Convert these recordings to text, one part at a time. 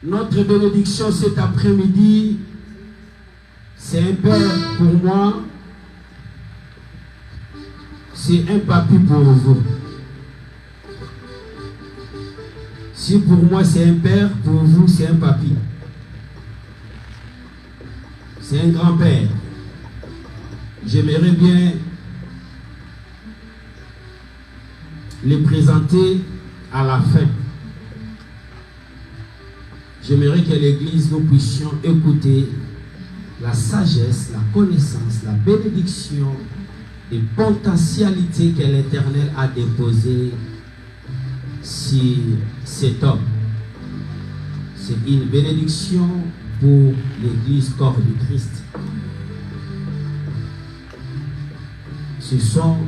Notre bénédiction cet après-midi, c'est un père pour moi, c'est un papy pour vous. Si pour moi c'est un père, pour vous c'est un papy. C'est un grand-père. J'aimerais bien les présenter à la fin. J'aimerais que l'Église, nous puissions écouter la sagesse, la connaissance, la bénédiction et potentialité que l'Éternel a déposée sur cet homme. C'est une bénédiction pour l'Église corps du Christ. Ce sont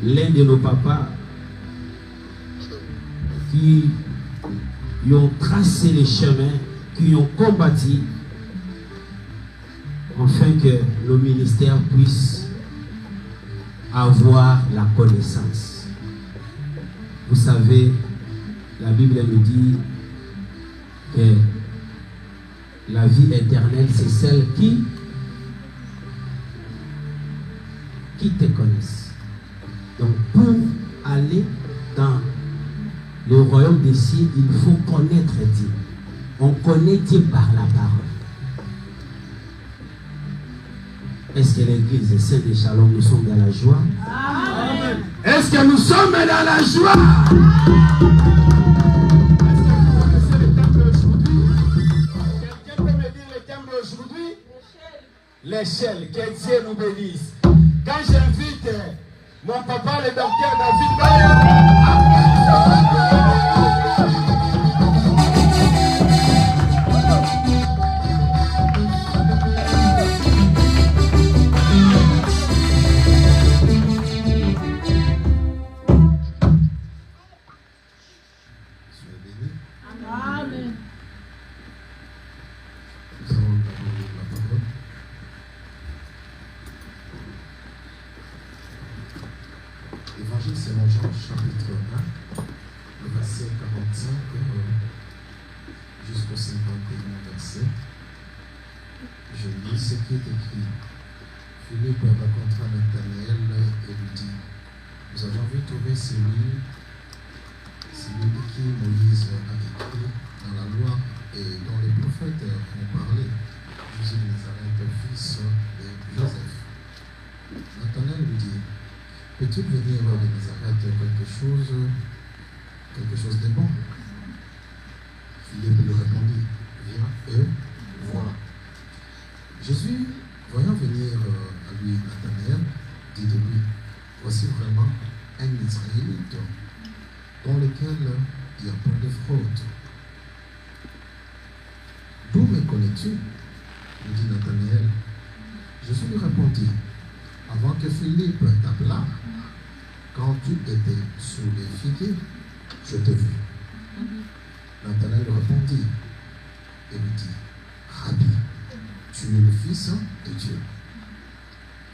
l'un de nos papas qui ont tracé les chemins, qui ont combattu, afin que nos ministères puissent avoir la connaissance. Vous savez, la Bible nous dit que la vie éternelle, c'est celle qui te connaissent. Donc, pour aller dans le royaume des cieux, il faut connaître Dieu. On connaît Dieu par la parole. Est-ce que l'église des Saints de Shalom, nous sommes dans la joie? Amen. Est-ce que nous sommes dans la joie? Est-ce que vous connaissez le thème d'aujourd'hui? Quelqu'un peut me dire le thème d'aujourd'hui? L'échelle. Que Dieu nous bénisse. Quand j'invite mon papa, le docteur David Bayer, selon Jean, chapitre 1, le verset 45 jusqu'au 51 verset. Je lis ce qui est écrit. Philippe rencontra Nathanaël et lui dit: nous avons vu trouver celui de qui Moïse a écrit dans la loi et dont les prophètes ont parlé, Jésus de Nazareth, fils de Joseph. Nathanaël lui dit: peux-tu venir de Nazareth quelque chose de bon? Philippe lui répondit: viens et vois. Jésus, voyant venir à lui Nathanaël, dit de lui: voici vraiment un Israélite dans lequel il y a point de fraude. D'où me connais-tu? lui dit Nathanaël. Jésus lui répondit: avant que Philippe t'appela, quand tu étais sous les figuiers, je t'ai vu. Nathanaël répondit et lui dit: Rabbi, tu es le Fils de Dieu,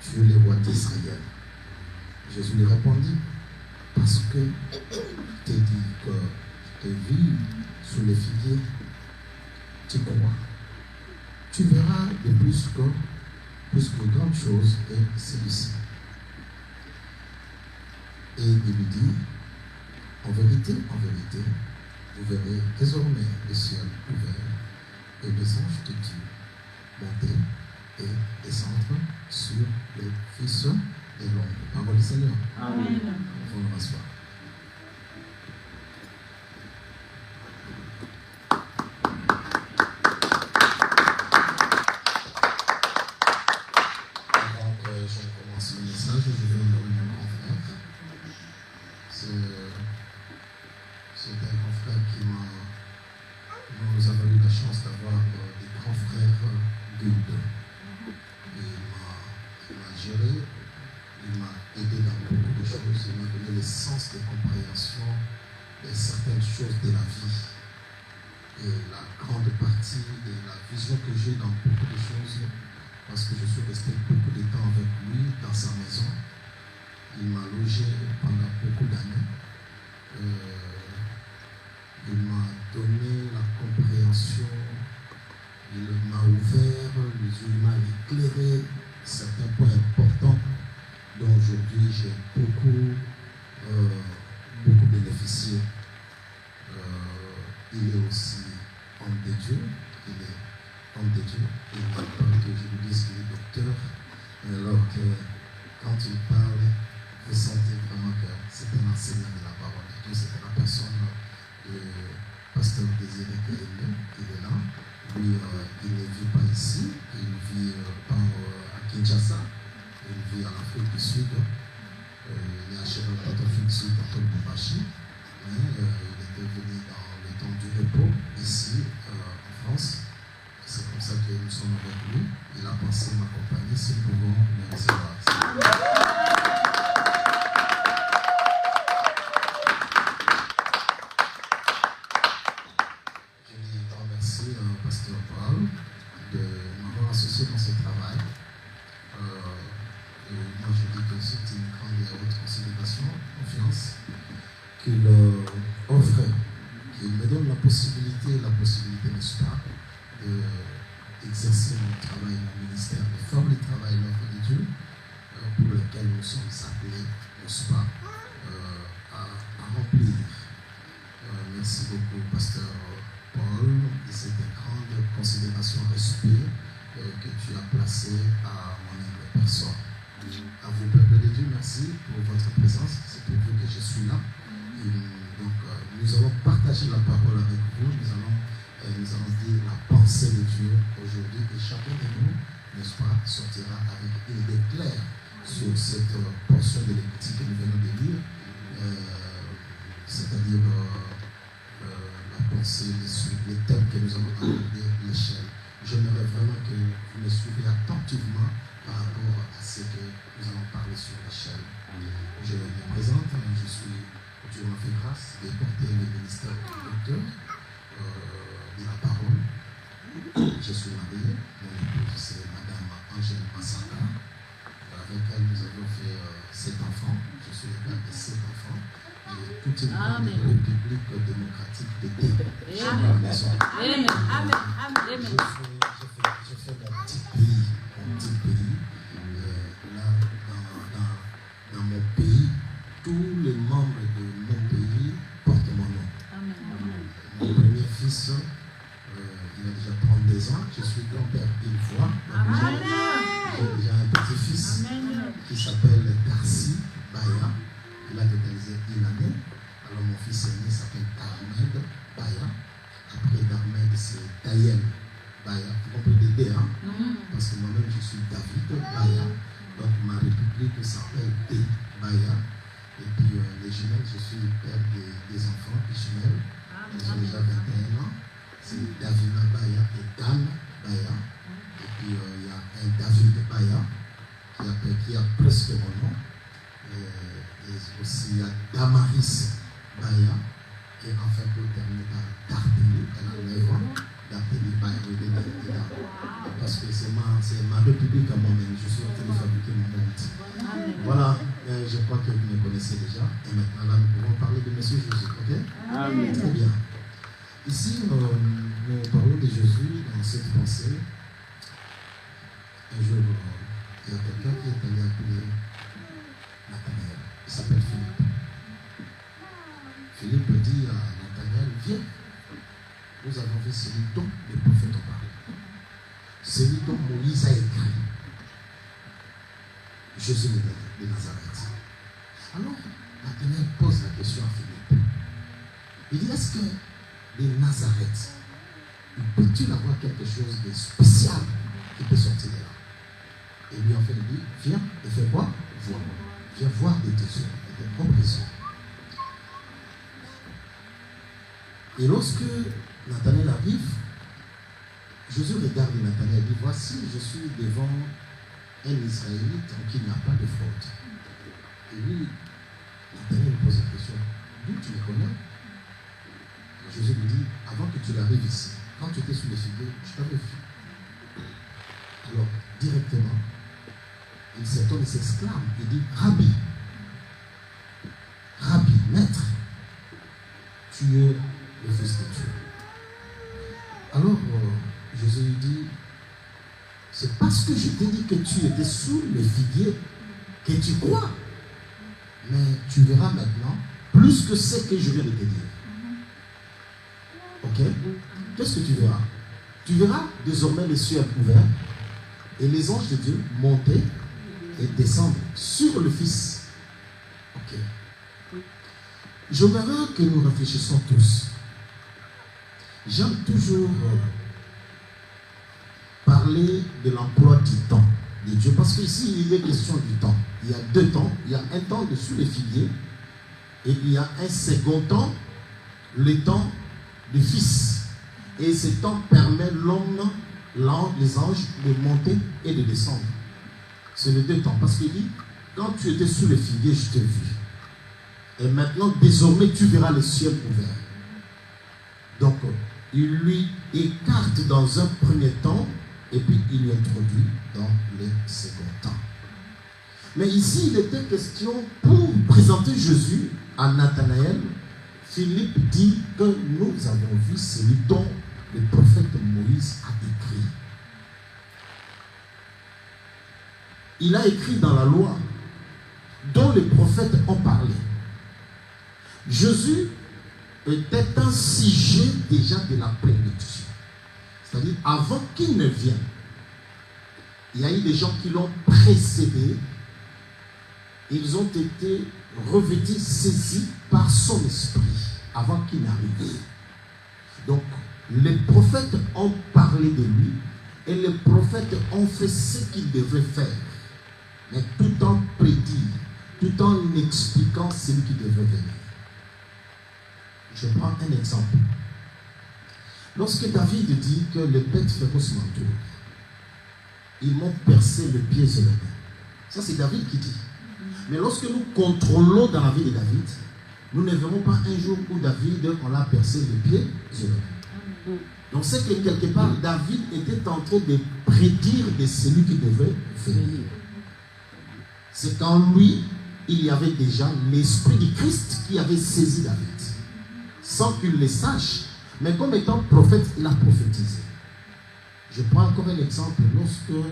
tu es le roi d'Israël. Jésus lui répondit: parce que t'ai dit que je t'ai vu sous les figuiers, tu crois. Tu verras de plus que grande chose est celui-ci. Et il lui dit: en vérité, vous verrez désormais le ciel ouvert et les anges de Dieu monter et descendre sur les fils de l'homme. Parole du Seigneur. Amen. On va s'asseoir. Que j'ai dans beaucoup de choses, parce que je suis resté beaucoup de temps avec lui dans sa maison. Il m'a logé pendant beaucoup d'années. Il m'a donné la compréhension éclairer certains points importants dont aujourd'hui j'ai beaucoup bénéficié. Il est aussi homme de Dieu, il est homme de Dieu. Il n'a pas que je vous dise qu'il est docteur, alors que quand il parle, vous sentez vraiment que c'est un enseignant de la parole de Dieu. C'est la personne de pasteur Désiré Kaïlé, il est là. Lui, il ne vit pas ici, il vit pas à Kinshasa, il vit en Afrique du Sud. Il est à Cheval d'Afrique du Sud, à Lubumbashi. Il était venu dans le temps du repos, ici, en France. C'est comme ça que nous sommes avec lui. Il a pensé m'accompagner si nous pouvons le recevoir. Je voulais remercier Pasteur Paul de m'avoir associé dans ce travail. Moi, je dis que c'est une grande et haute considération, confiance qu'il offre, qu'il me donne la possibilité, n'est-ce pas, d'exercer mon travail, mon ministère, de faire le travail, l'œuvre de Dieu, pour lequel nous sommes appelés, n'est-ce pas, à remplir. Merci beaucoup, Pasteur Paul, de cette grande considération, respect que tu as placé à mon humble personne. À vous, peuple de Dieu, merci pour votre présence. C'est pour vous que je suis là. Et donc, nous allons partager la parole avec vous. Nous allons dire la pensée de Dieu aujourd'hui. Et chacun de nous, n'est-ce pas, sortira avec une idée claire sur cette portion de l'écriture que nous venons de lire. C'est-à-dire la pensée, les thèmes que nous avons abordés, l'échelle. J'aimerais vraiment que vous me suiviez attentivement par rapport à ce que nous allons parler sur l'échelle. Je me présente, je suis, Dieu m'a fait grâce de porter le ministère de docteur de la parole. Je suis marié, mon épouse c'est Madame Angèle Massaka, avec elle nous avons fait 7 enfants. Je suis le père de 7 enfants. Et toute une république démocratique de Dieu. Je fais mon petit pays. Là, dans mon pays, tous les membres de mon pays portent mon nom. Mon premier fils, il a déjà 32 ans. Je suis grand-père une fois. J'ai déjà un petit-fils qui s'appelle Darcy Baya. Il a totalisé une année. Alors mon fils aîné s'appelle Ahmed Baya. Après d'Ahmed, c'est Dayel Baya. Vous comprenez D, hein? Parce que moi-même, je suis David Baya. Donc ma république s'appelle D Baya. Et puis les jumelles, je suis le père des enfants, les jumelles. Ils ont déjà 21 ans. C'est Davina Baya et Dan Baya. Et puis il y a un David Baya qui a presque mon nom. Et aussi il y a Damaris Baya. Et enfin pour terminer par Darteli, elle a 9 ans. Darteli Baya, parce que c'est ma république à moi-même. Je suis en train de fabriquer mon monde. Voilà, je crois que vous me connaissez déjà. Et maintenant là, nous pouvons parler de M. Jésus. Ok? Amen. Très bien. Ici, nous parlons de Jésus dans cette pensée. Un jour, il y a quelqu'un qui est allé appeler Nathanaël. Il s'appelle Philippe. Philippe dit à Nathanaël, viens. Nous avons vu celui dont les prophètes ont parlé. Celui dont Moïse a écrit. Jésus de Nazareth. Alors, Nathanaël pose la question à Philippe. Il dit, est-ce que de Nazareth, peut-il avoir quelque chose de spécial qui peut sortir de là? Et lui, en fait, il dit, viens et fais quoi? Vois. Viens voir de tes yeux, de tes propres yeux. Et lorsque Nathanaël arrive, Jésus regarde Nathanaël et dit, voici, je suis devant un Israélite en qui il n'y a pas de faute. Et lui, Nathanaël pose la question, d'où tu les connais? Jésus lui dit, avant que tu arrives ici, quand tu étais sous les figuiers, je t'avais vu. Alors, directement, il s'étonne, il s'exclame, il dit, Rabbi, maître, tu es le Fils de Dieu. Alors, Jésus lui dit, C'est parce que je t'ai dit que tu étais sous le figuier que tu crois. Mais tu verras maintenant plus que ce que je viens de te dire. Ok? Qu'est-ce que tu verras? Tu verras désormais les cieux ouverts et les anges de Dieu monter et descendre sur le Fils. Ok. J'aimerais que nous réfléchissions tous. J'aime toujours parler de l'emploi du temps de Dieu, parce qu'ici il est question du temps. Il y a deux temps. Il y a un temps dessus les figuiers et il y a un second temps, le temps du Fils. Et ce temps permet l'homme, les anges de monter et de descendre. C'est les deux temps. Parce qu'il dit, quand tu étais sous les figuiers, je t'ai vu. Et maintenant, désormais, tu verras le ciel ouvert. Donc, il lui écarte dans un premier temps et puis il lui introduit dans le second temps. Mais ici, il était question, pour présenter Jésus à Nathanaël, Philippe dit que nous avons vu celui dont le prophète Moïse a écrit. Il a écrit dans la loi dont les prophètes ont parlé. Jésus était un sujet déjà de la plénitude. C'est-à-dire, avant qu'il ne vienne, il y a eu des gens qui l'ont précédé. Ils ont été revêtus, saisis par son esprit avant qu'il n'arrive. Donc, les prophètes ont parlé de lui et les prophètes ont fait ce qu'ils devaient faire, mais tout en prédisant, tout en expliquant ce qui devait venir. Je prends un exemple. Lorsque David dit que les bêtes féroces m'entourent, ils m'ont percé le pied et le main. Ça, c'est David qui dit. Mais lorsque nous contrôlons dans la vie de David, nous ne verrons pas un jour où David, on l'a percé le pied et le main. Donc c'est que quelque part, David était en train de prédire de celui qui devait venir. C'est qu'en lui, il y avait déjà l'esprit du Christ qui avait saisi David. Sans qu'il le sache, mais comme étant prophète, il a prophétisé. Je prends encore un exemple. Lorsque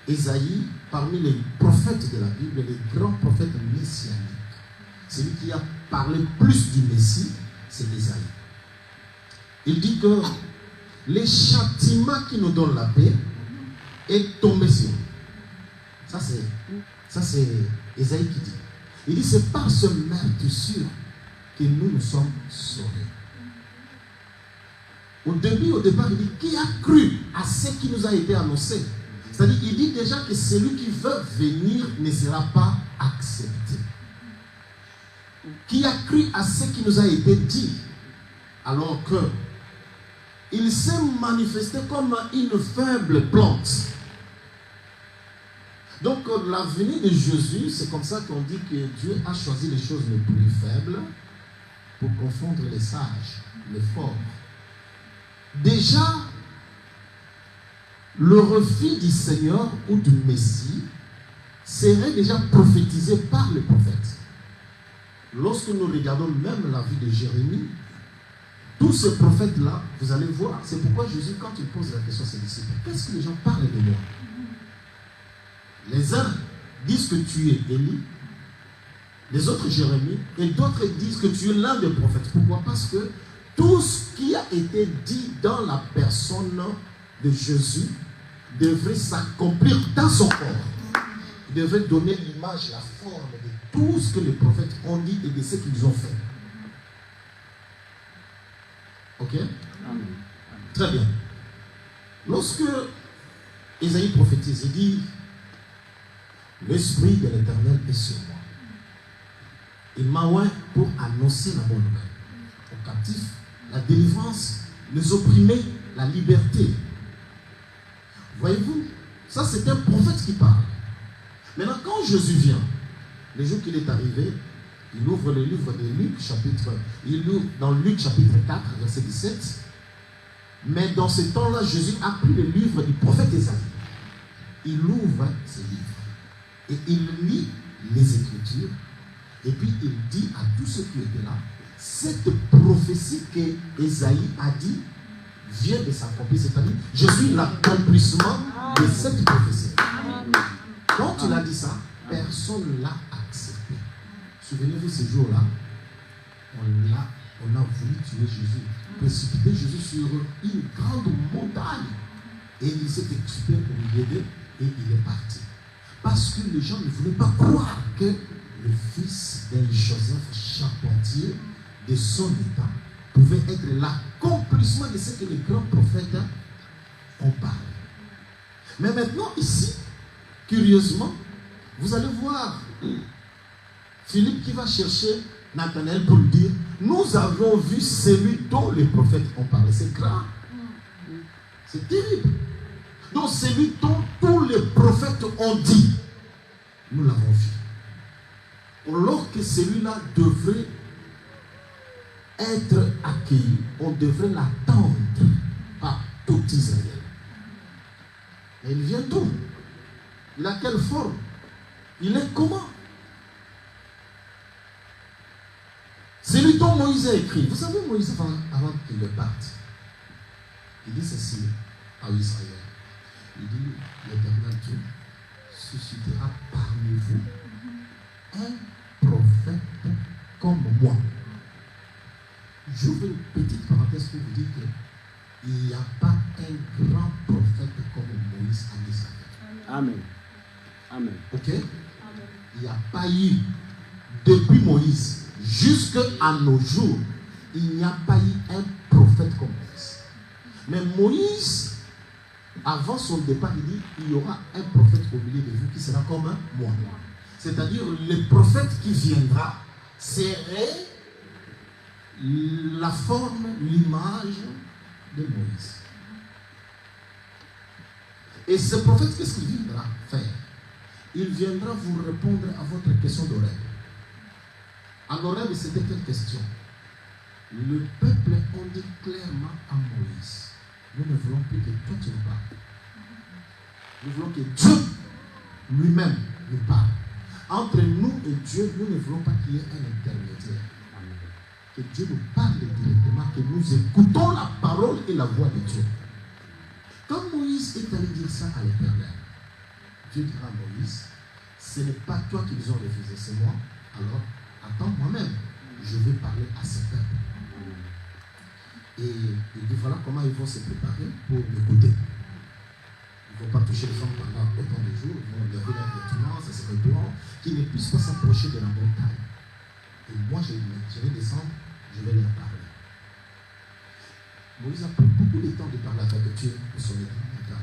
Ésaïe, parmi les prophètes de la Bible, les grands prophètes messianiques, celui qui a parlé plus du Messie, c'est Ésaïe. Il dit que les châtiments qui nous donnent la paix est tombé sur nous. Ça c'est Ésaïe qui dit. Il dit, c'est par ce meurtrissure que nous sommes sauvés. Au départ, il dit, qui a cru à ce qui nous a été annoncé? C'est-à-dire, il dit déjà que celui qui veut venir ne sera pas accepté. Qui a cru à ce qui nous a été dit, alors que il s'est manifesté comme une faible plante. Donc, la venue de Jésus, c'est comme ça qu'on dit que Dieu a choisi les choses les plus faibles pour confondre les sages, les forts. Déjà, le refus du Seigneur ou du Messie serait déjà prophétisé par les prophètes. Lorsque nous regardons même la vie de Jérémie, tous ces prophètes-là, vous allez voir, c'est pourquoi Jésus, quand il pose la question à ses disciples, qu'est-ce que les gens parlent de moi? Les uns disent que tu es Élie, les autres Jérémie, et d'autres disent que tu es l'un des prophètes. Pourquoi? Parce que tout ce qui a été dit dans la personne de Jésus devrait s'accomplir dans son corps. Il devrait donner l'image, la forme de tout ce que les prophètes ont dit et de ce qu'ils ont fait. Ok? Très bien. Lorsque Ésaïe prophétise, il dit, l'Esprit de l'Éternel est sur moi. Il m'a oint pour annoncer la bonne nouvelle aux captifs, la délivrance, les opprimés, la liberté. Voyez-vous, ça c'est un prophète qui parle. Maintenant, quand Jésus vient, le jour qu'il est arrivé, il ouvre le livre de Luc, il ouvre dans Luc chapitre 4, verset 17. Mais dans ce temps-là, Jésus a pris le livre du prophète Ésaïe. Il ouvre ce livre et il lit les Écritures. Et puis il dit à tous ceux qui étaient là, cette prophétie que Ésaïe a dit vient de s'accomplir. C'est-à-dire, je suis l'accomplissement de cette prophétie. Quand il a dit ça, personne ne l'a accepté. Souvenez-vous, ce jour-là, on a voulu tuer Jésus, précipiter Jésus sur une grande montagne. Et il s'est expliqué pour lui aider et il est parti. Parce que les gens ne voulaient pas croire que le fils d'Élie-Joseph, charpentier de son état, pouvait être l'accomplissement de ce que les grands prophètes ont parlé. Mais maintenant, ici, curieusement, vous allez voir Philippe qui va chercher Nathanaël pour lui dire, nous avons vu celui dont les prophètes ont parlé. C'est grave. C'est terrible. Donc celui dont tous les prophètes ont dit, nous l'avons vu. Alors que celui-là devrait être accueilli, on devrait l'attendre par tout Israël. Et il vient d'où? Il a quelle forme? Il est comment? C'est lui dont Moïse a écrit. Vous savez, Moïse, avant qu'il parte, il dit ceci à Israël. Il dit, l'Éternel Dieu suscitera parmi vous un prophète comme moi. J'ouvre une petite parenthèse pour vous dire qu'il n'y a pas un grand prophète comme Moïse en Israël. Amen. Amen. Ok? Amen. Il n'y a pas eu, depuis Moïse jusqu'à nos jours, il n'y a pas eu un prophète comme Moïse. Mais Moïse, avant son départ, il dit, il y aura un prophète au milieu de vous qui sera comme moi. C'est-à-dire, le prophète qui viendra serait la forme, l'image de Moïse. Et ce prophète, qu'est-ce qu'il viendra faire? Il viendra vous répondre à votre question d'oreille. En oreille, c'était quelle question? Le peuple a dit clairement à Moïse, nous ne voulons plus que toi tu nous parles. Nous voulons que Dieu lui-même nous parle. Entre nous et Dieu, nous ne voulons pas qu'il y ait un intermédiaire. Que Dieu nous parle directement, que nous écoutons la parole et la voix de Dieu. Quand Moïse est allé dire ça à l'Éternel, Dieu dira à Moïse, ce n'est pas toi qui les ont refusé, c'est moi. Alors, attends moi-même, je vais parler à ce peuple. Et il dit, voilà comment ils vont se préparer pour m'écouter. Ils ne vont pas toucher les femmes pendant autant de jours, ils vont lever leurs vêtements, ça serait blanc, qu'ils ne puissent pas s'approcher de la montagne. Et moi, je vais descendre, je vais leur parler. Moïse a pris beaucoup de temps de parler avec Dieu pour son état.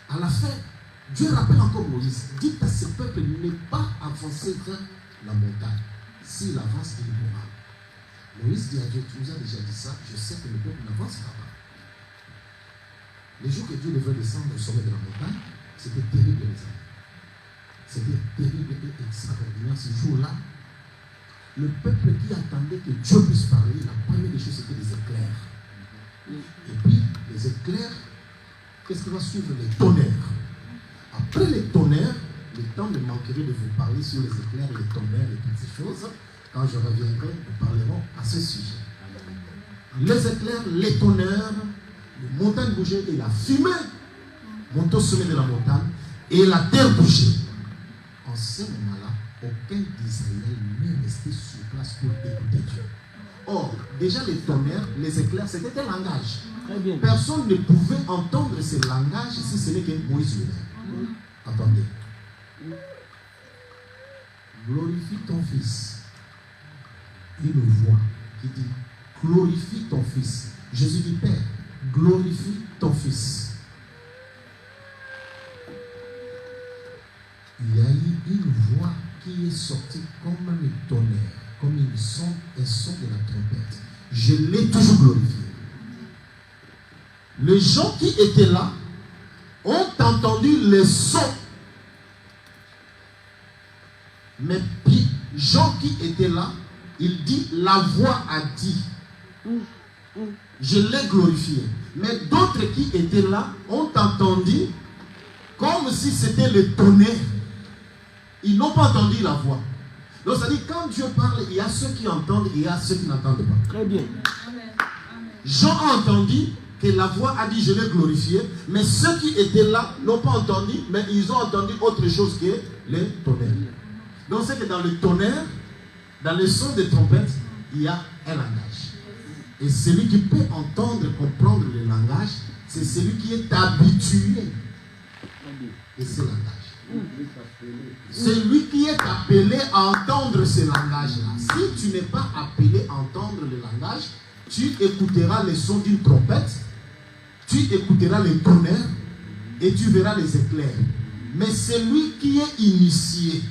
À la fin, Dieu rappelle encore Moïse, dites à ce peuple de ne pas avancer vers la montagne. S'il avance, il mourra. Moïse dit à Dieu, tu nous as déjà dit ça, je sais que le peuple n'avancera pas. Les jours que Dieu devait descendre au sommet de la montagne, c'était terrible les amis. C'était terrible et extraordinaire ce jour-là. Le peuple qui attendait que Dieu puisse parler, la première des choses c'était les éclairs. Et puis les éclairs, qu'est-ce qui va suivre? Les tonnerres. Après les tonnerres, le temps me manquerait de vous parler sur les éclairs, les tonnerres, les petites choses. Quand je reviendrai, nous parlerons à ce sujet. Les éclairs, les tonnerres, les montagnes bougeaient et la fumée montait au sommet de la montagne et la terre bougeait. En ce moment-là, aucun d'Israël n'est resté sur place pour écouter Dieu. Or, déjà les tonnerres, les éclairs, c'était un langage. Très bien. Personne ne pouvait entendre ce langage si ce n'est que Moïse lui-même. Attendez. Glorifie ton fils. Une voix qui dit, glorifie ton fils. Jésus dit, Père, glorifie ton fils. Il y a eu une voix qui est sortie comme le tonnerre, comme un son de la trompette. Je l'ai toujours glorifié. Les gens qui étaient là ont entendu le son. Mais puis, gens qui étaient là, il dit, la voix a dit, je l'ai glorifié. Mais d'autres qui étaient là ont entendu comme si c'était le tonnerre. Ils n'ont pas entendu la voix. Donc, ça dit, quand Dieu parle, il y a ceux qui entendent et il y a ceux qui n'entendent pas. Très bien. Jean a entendu, que la voix a dit je l'ai glorifié, mais ceux qui étaient là n'ont pas entendu, mais ils ont entendu autre chose que les tonnerres. Donc c'est que dans le tonnerre, dans le son des trompettes, il y a un langage. Et celui qui peut entendre, comprendre le langage, c'est celui qui est habitué de ce langage. Celui qui est appelé à entendre ce langage-là. Si tu n'es pas appelé à entendre le langage, tu écouteras le son d'une trompette, tu écouteras les tonnerres et tu verras les éclairs. Mais celui qui est initié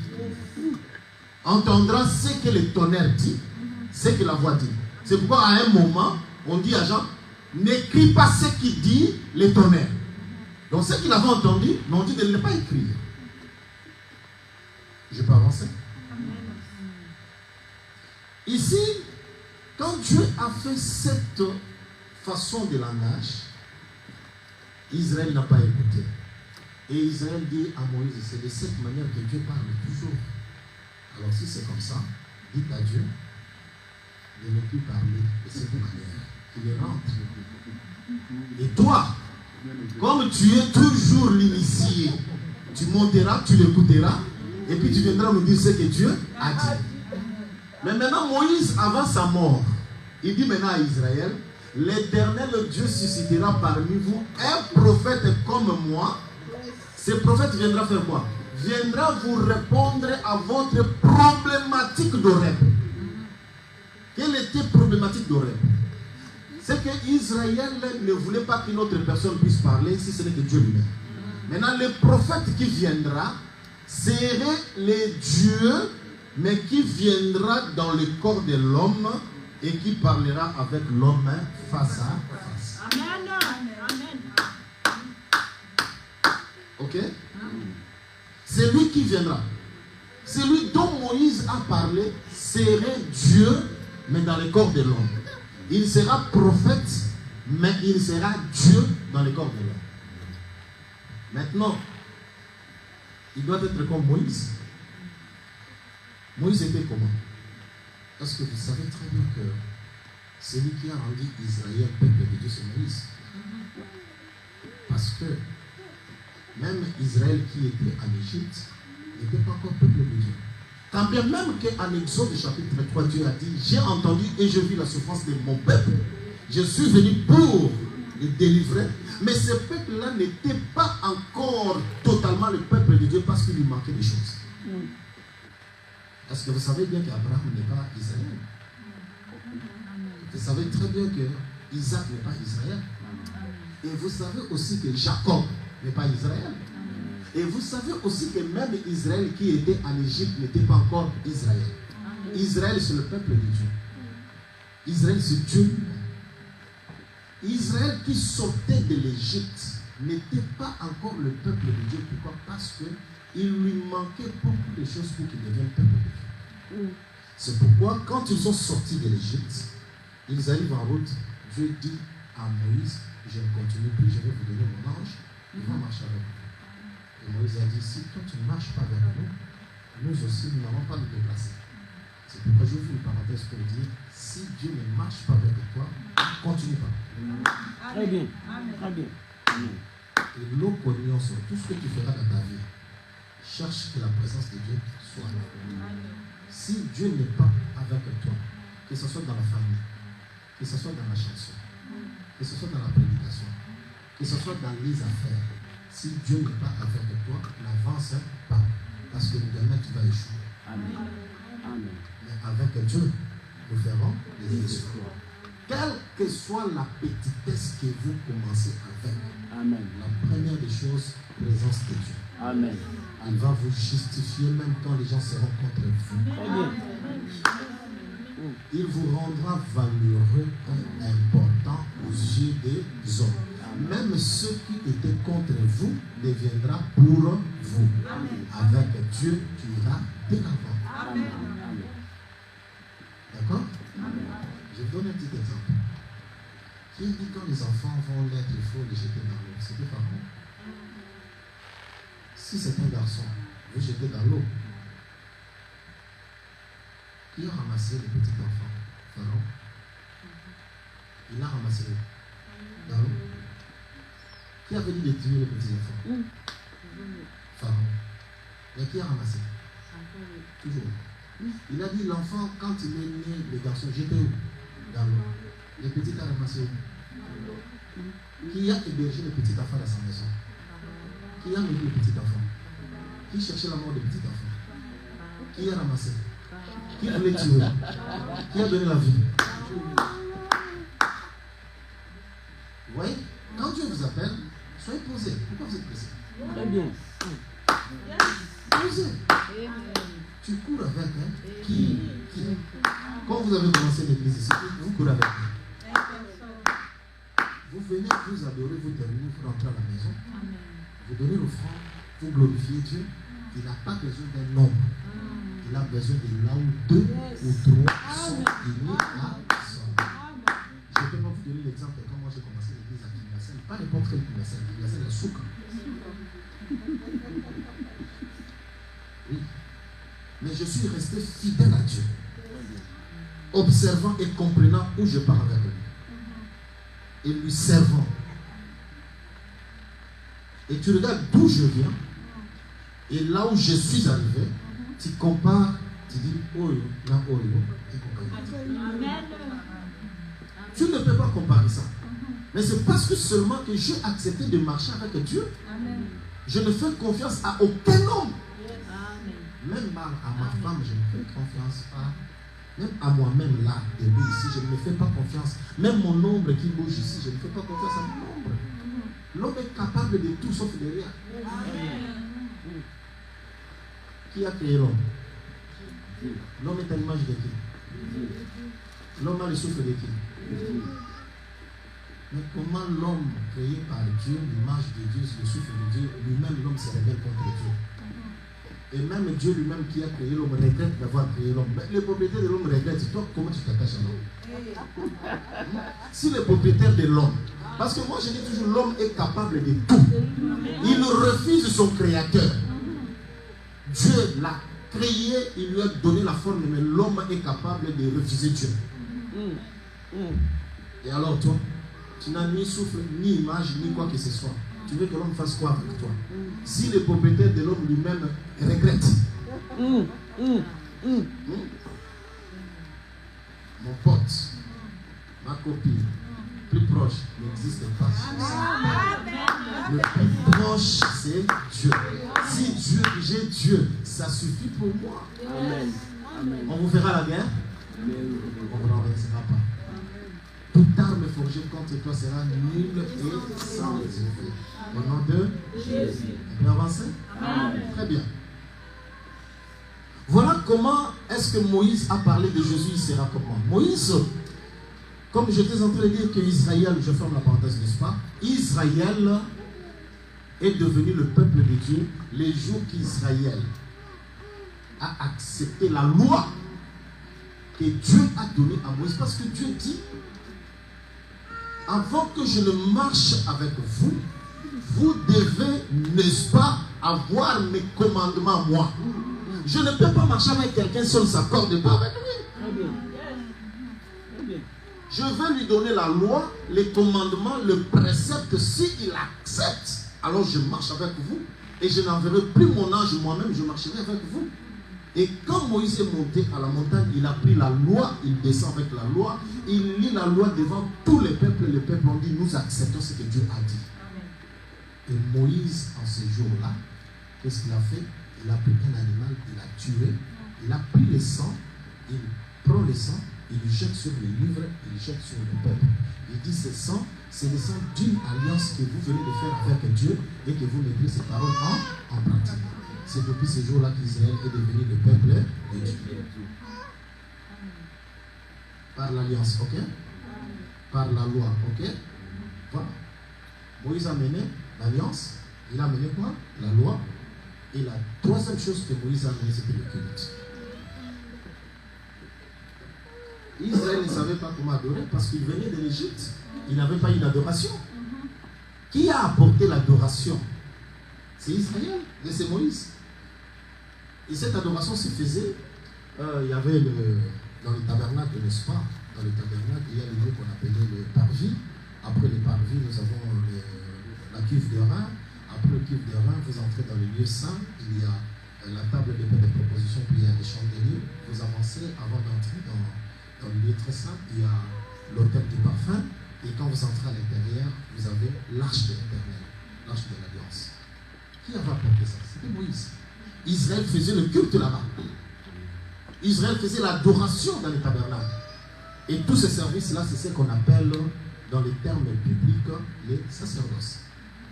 entendra ce que le tonnerre dit, ce que la voix dit. C'est pourquoi à un moment, on dit à Jean, n'écris pas ce qu'il dit le tonnerre. Donc ce qu'il avait entendu, mais on dit de ne pas écrire. Je peux avancer. Ici, quand Dieu a fait cette façon de langage, Israël n'a pas écouté. Et Israël dit à Moïse, c'est de cette manière que Dieu parle toujours. Alors si c'est comme ça, dites à Dieu de ne plus parler de cette manière. Il rentre. Et toi, comme tu es toujours l'initié, tu monteras, tu l'écouteras, et puis tu viendras nous dire ce que Dieu a dit. Mais maintenant, Moïse, avant sa mort, il dit maintenant à Israël, l'Éternel Dieu suscitera parmi vous un prophète comme moi. Ce prophète viendra faire quoi? Viendra vous répondre à votre problématique d'Horeb. Quelle était problématique d'Horeb? C'est que Israël ne voulait pas qu'une autre personne puisse parler si ce n'est que Dieu lui-même. Maintenant, le prophète qui viendra serait le Dieu, mais qui viendra dans le corps de l'homme et qui parlera avec l'homme face à face. Amen. Ok? C'est lui qui viendra. Celui dont Moïse a parlé serait Dieu, mais dans le corps de l'homme. Il sera prophète, mais il sera Dieu dans le corps de l'homme. Maintenant, il doit être comme Moïse. Moïse était comment? Parce que vous savez très bien que celui qui a rendu Israël peuple de Dieu, c'est Moïse. Parce que même Israël qui était en Égypte n'était pas encore peuple de Dieu. Quand bien même qu'en Exode chapitre 3, Dieu a dit, j'ai entendu et je vis la souffrance de mon peuple. Je suis venu pour le délivrer. Mais ce peuple-là n'était pas encore totalement le peuple de Dieu parce qu'il lui manquait des choses. Parce que vous savez bien qu'Abraham n'est pas Israël. Vous savez très bien que Isaac n'est pas Israël. Et vous savez aussi que Jacob n'est pas Israël. Et vous savez aussi que même Israël qui était en Égypte n'était pas encore Israël. Israël, c'est le peuple de Dieu. Israël, c'est Dieu. Israël qui sortait de l'Égypte n'était pas encore le peuple de Dieu. Pourquoi? Parce qu'il lui manquait beaucoup de choses pour qu'il devienne peuple de Dieu. C'est pourquoi, quand ils sont sortis de l'Égypte, ils arrivent en route. Dieu dit à Moïse, je ne continue plus, je vais vous donner mon ange, il va marcher avec vous. Et Moïse a dit, si toi tu ne marches pas vers nous, nous aussi nous n'allons pas nous déplacer. C'est pourquoi je vous une parenthèse pour dire, si Dieu ne marche pas avec toi, continue pas. Très bien. Très bien. Et l'eau cognon sur tout ce que tu feras dans ta vie, cherche que la présence de Dieu soit là. Si Dieu n'est pas avec toi, que ce soit dans la famille, que ce soit dans la chanson, que ce soit dans la prédication, que ce soit dans les affaires, si Dieu n'est pas avec toi, n'avance pas. Parce que demain tu vas échouer. Amen. Amen. Mais avec Dieu, nous ferons des exploits. Quelle que soit la petitesse que vous commencez avec, Amen. la première des choses, présence de Dieu. Amen. Il va vous justifier même quand les gens seront contre vous. Très bien. Il vous rendra valeureux et important aux yeux des hommes. Même ceux qui étaient contre vous deviendra pour vous. Avec Dieu, tu iras de l'avant. D'accord? Je vous donne un petit exemple. Qui dit quand les enfants vont naître, il faut les jeter dans l'eau? C'était pas bon. Si c'est un garçon, vous jetez dans l'eau. Qui a ramassé le petit enfant? Pharaon. Il a ramassé dans l'eau. Qui avait dit de tuer les petits enfants? Pharaon. Mais qui a ramassé? Toujours. Il a dit l'enfant, quand il est né, le garçon, j'étais où? Dans l'eau. Les petits a ramassé où? Qui a hébergé les petits enfants dans sa maison? Qui a nourri les petits enfants? Qui cherchait la mort des petits enfants? Qui a ramassé? Qui voulait tuer? Qui a donné la vie? Vous voyez? Quand Dieu vous appelle, soyez posés. Pourquoi vous êtes pressés? Très bien. Posez. Tu cours avec qui? Quand vous avez commencé l'église ici, vous courez avec qui? Vous venez, vous adorez, vous terminez, vous rentrez à la maison. Vous donnez l'offrande, vous glorifiez Dieu. Il n'a pas besoin d'un nombre. Il a besoin de là où 2 ou 3 sont unis à son nom. Je peux pas vous donner l'exemple de quand moi j'ai commencé l'église à Kingasel. Pas n'importe quel Kingasel. Kingasel est souk. Oui. Mais je suis resté fidèle à Dieu. Observant et comprenant où je pars avec lui. Et lui servant. Et tu regardes d'où je viens. Et là où je suis arrivé, tu compares, tu dis, oh, là, oh, et compagnie. Tu ne peux pas comparer ça. Mais c'est parce que seulement que j'ai accepté de marcher avec Dieu. Je ne fais confiance à aucun homme. Même à ma femme, je ne fais confiance pas. Même à moi-même là, debout ici, je ne me fais pas confiance. Même mon ombre qui bouge ici, je ne fais pas confiance à mon ombre. L'homme est capable de tout sauf de rien. Qui a créé l'homme? L'homme est à l'image de qui? L'homme a le souffle de qui? Mais comment l'homme créé par Dieu, l'image de Dieu, le souffle de Dieu, lui-même l'homme se rebelle contre Dieu? Et même Dieu lui-même qui a créé l'homme regrette d'avoir créé l'homme. Mais le propriétaire de l'homme regrette. Toi, comment tu t'attaches à l'homme? Si le propriétaire de l'homme, parce que moi je dis toujours l'homme est capable de tout. Il refuse son créateur. Dieu l'a créé, il lui a donné la forme, mais l'homme est capable de refuser Dieu. Et alors toi, tu n'as ni souffle, ni image, ni quoi que ce soit. Tu veux que l'homme fasse quoi avec toi? Si le propriétaire de l'homme lui-même regrette. Mon pote, ma copine, plus proche n'existe pas. Le plus proche, c'est Dieu. Si Dieu, j'ai Dieu, ça suffit pour moi. Amen. Amen. On vous fera la guerre? On ne vous renversera pas. Toute arme forgée contre toi sera nulle et sans effet. Au nom de Jésus. On peut avancer? Amen. Très bien. Voilà comment est-ce que Moïse a parlé de Jésus, il sera comment. Moïse, comme j'étais en train de dire que Israël, je ferme la parenthèse, n'est-ce pas? Israël est devenu le peuple de Dieu les jours qu'Israël a accepté la loi que Dieu a donnée à Moïse. Parce que Dieu dit, avant que je ne marche avec vous, vous devez, n'est-ce pas, avoir mes commandements moi. Je ne peux pas marcher avec quelqu'un si on ne s'accorde pas avec lui. Je vais lui donner la loi, les commandements, le précepte. S'il accepte, alors je marche avec vous. Et je n'enverrai plus mon ange moi-même, je marcherai avec vous. Et quand Moïse est monté à la montagne, il a pris la loi, il descend avec la loi, il lit la loi devant tous les peuples. Les peuples ont dit, nous acceptons ce que Dieu a dit. Et Moïse, en ce jour-là, qu'est-ce qu'il a fait? Il a pris un animal, il a tué, il a pris le sang, il prend le sang, il le jette sur les livres, il le jette sur le peuple. Il dit, ce sang, c'est le sang d'une alliance que vous venez de faire avec Dieu et que vous mettez ces paroles en pratique. C'est depuis ce jour-là qu'Israël est devenu le peuple de Dieu. Par l'alliance, ok? Par la loi, ok? Voilà. Moïse a mené l'alliance, il a mené quoi? La loi. Et la troisième chose que Moïse a mené, c'était le culte. Israël ne savait pas comment adorer parce qu'il venait de l'Égypte. Il n'avait pas une adoration. Qui a apporté l'adoration? C'est Israël, et c'est Moïse. Et cette adoration se faisait, il y avait dans le tabernacle, n'est-ce pas? Dans le tabernacle, il y a le lieu qu'on appelait le parvis. Après le parvis, nous avons la cuve de rein. Après le cuve de rein, vous entrez dans le lieu saint. Il y a la table de proposition, puis il y a les chandeliers. Vous avancez avant d'entrer dans le lieu très saint. Il y a l'autel du parfum. Et quand vous entrez à l'intérieur, vous avez l'arche de l'Éternel, l'arche de l'Alliance. Qui avait apporté ça? C'était Moïse. Israël faisait le culte là-bas. Israël faisait l'adoration dans les tabernacles. Et tous ces services-là, c'est ce qu'on appelle, dans les termes bibliques, les sacerdoces.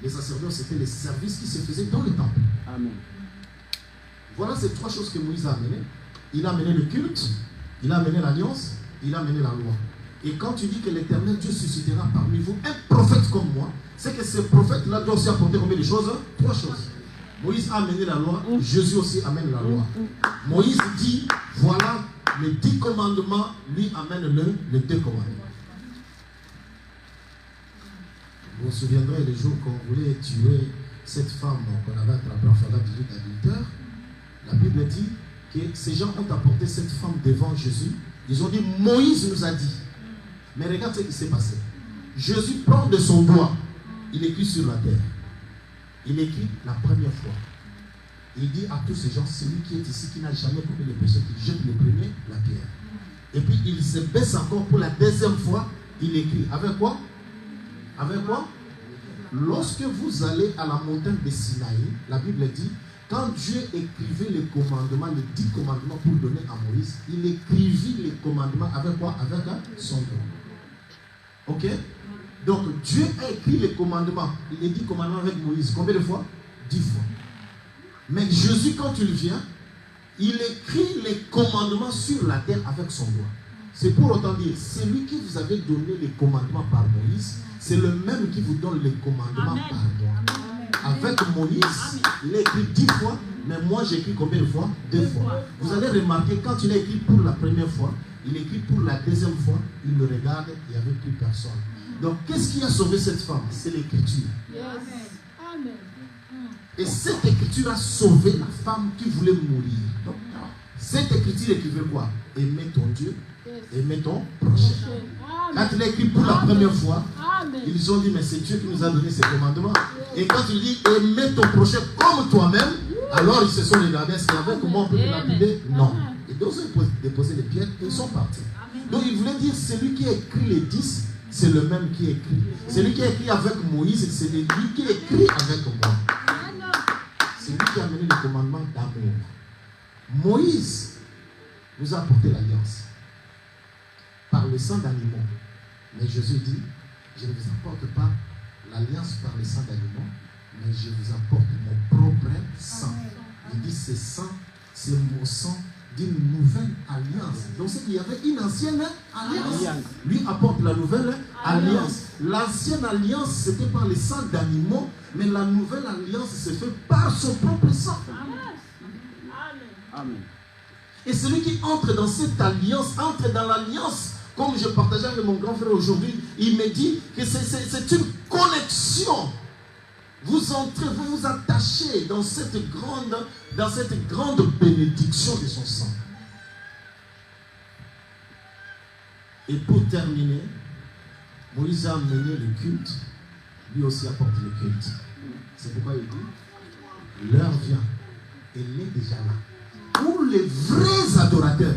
Les sacerdoces, c'était les services qui se faisaient dans le temple. Amen. Voilà ces trois choses que Moïse a amenées. Il a amené le culte, il a amené l'alliance, il a amené la loi. Et quand tu dis que l'Éternel Dieu suscitera parmi vous un prophète comme moi, c'est que ce prophète-là doit aussi apporter combien de choses? Trois choses. Moïse a amené la loi, Jésus aussi amène la loi. Moïse dit, voilà les 10 commandements, lui amène les 2 commandements. Vous vous souviendrez les jours qu'on voulait tuer cette femme qu'on avait attrapée en faisant du d'adultère. La Bible dit que ces gens ont apporté cette femme devant Jésus. Ils ont dit, Moïse nous a dit. Mais regarde ce qui s'est passé. Jésus prend de son doigt, il écrit sur la terre. Il écrit la première fois. Il dit à tous ces gens, celui qui est ici, qui n'a jamais commis le péché, qui jette le premier la pierre. Et puis il se baisse encore pour la deuxième fois, il écrit. Avec quoi? Avec quoi? Lorsque vous allez à la montagne de Sinaï, la Bible dit, quand Dieu écrivait les commandements, les 10 commandements pour donner à Moïse, il écrivit les commandements avec quoi? Avec son doigt. Ok? Donc Dieu a écrit les commandements, les 10 commandements avec Moïse. Combien de fois? 10 fois. Mais Jésus, quand il vient, il écrit les commandements sur la terre avec son doigt. C'est pour autant dire, celui qui vous avait donné les commandements par Moïse, c'est le même qui vous donne les commandements par moi. Avec Moïse, il a écrit 10 fois, mais moi j'écris combien de fois? 2 fois. Vous allez remarquer, quand il a écrit pour la première fois, il écrit pour la deuxième fois, il le regarde, il n'y avait plus personne. Donc, qu'est-ce qui a sauvé cette femme? C'est l'écriture. Amen. Et cette écriture a sauvé la femme qui voulait mourir. Donc, cette écriture écrivait quoi? Aimer ton Dieu, aimer ton prochain. Quand il a écrit pour la première fois, ils ont dit, mais c'est Dieu qui nous a donné ces commandements. Et quand il dit, aimer ton prochain comme toi-même, alors ils se sont regardés, est-ce qu'il y avait comment on peut lapider? Non. Et donc ils ont déposé les pierres et ils sont partis. Donc il voulait dire, celui qui a écrit les 10, c'est le même qui écrit. Celui qui a écrit avec Moïse, c'est lui qui écrit avec moi. C'est lui qui a amené le commandement d'amour. Moïse nous a apporté l'alliance par le sang d'animaux. Mais Jésus dit, je ne vous apporte pas l'alliance par le sang d'animaux, mais je vous apporte mon propre sang. Il dit, ce sang, c'est mon sang d'une nouvelle alliance. Donc c'est qu'il y avait une ancienne alliance. Lui apporte la nouvelle alliance. L'ancienne alliance, c'était par le sang d'animaux, mais la nouvelle alliance se fait par son propre sang. Amen. Et celui qui entre dans cette alliance, entre dans l'alliance, comme je partageais avec mon grand frère aujourd'hui, il me dit que c'est une connexion. Vous entrez, vous vous attachez dans cette grande bénédiction de son sang. Et pour terminer, Moïse a amené le culte, lui aussi apporte le culte. C'est pourquoi il dit, l'heure vient, elle est déjà là, où les vrais adorateurs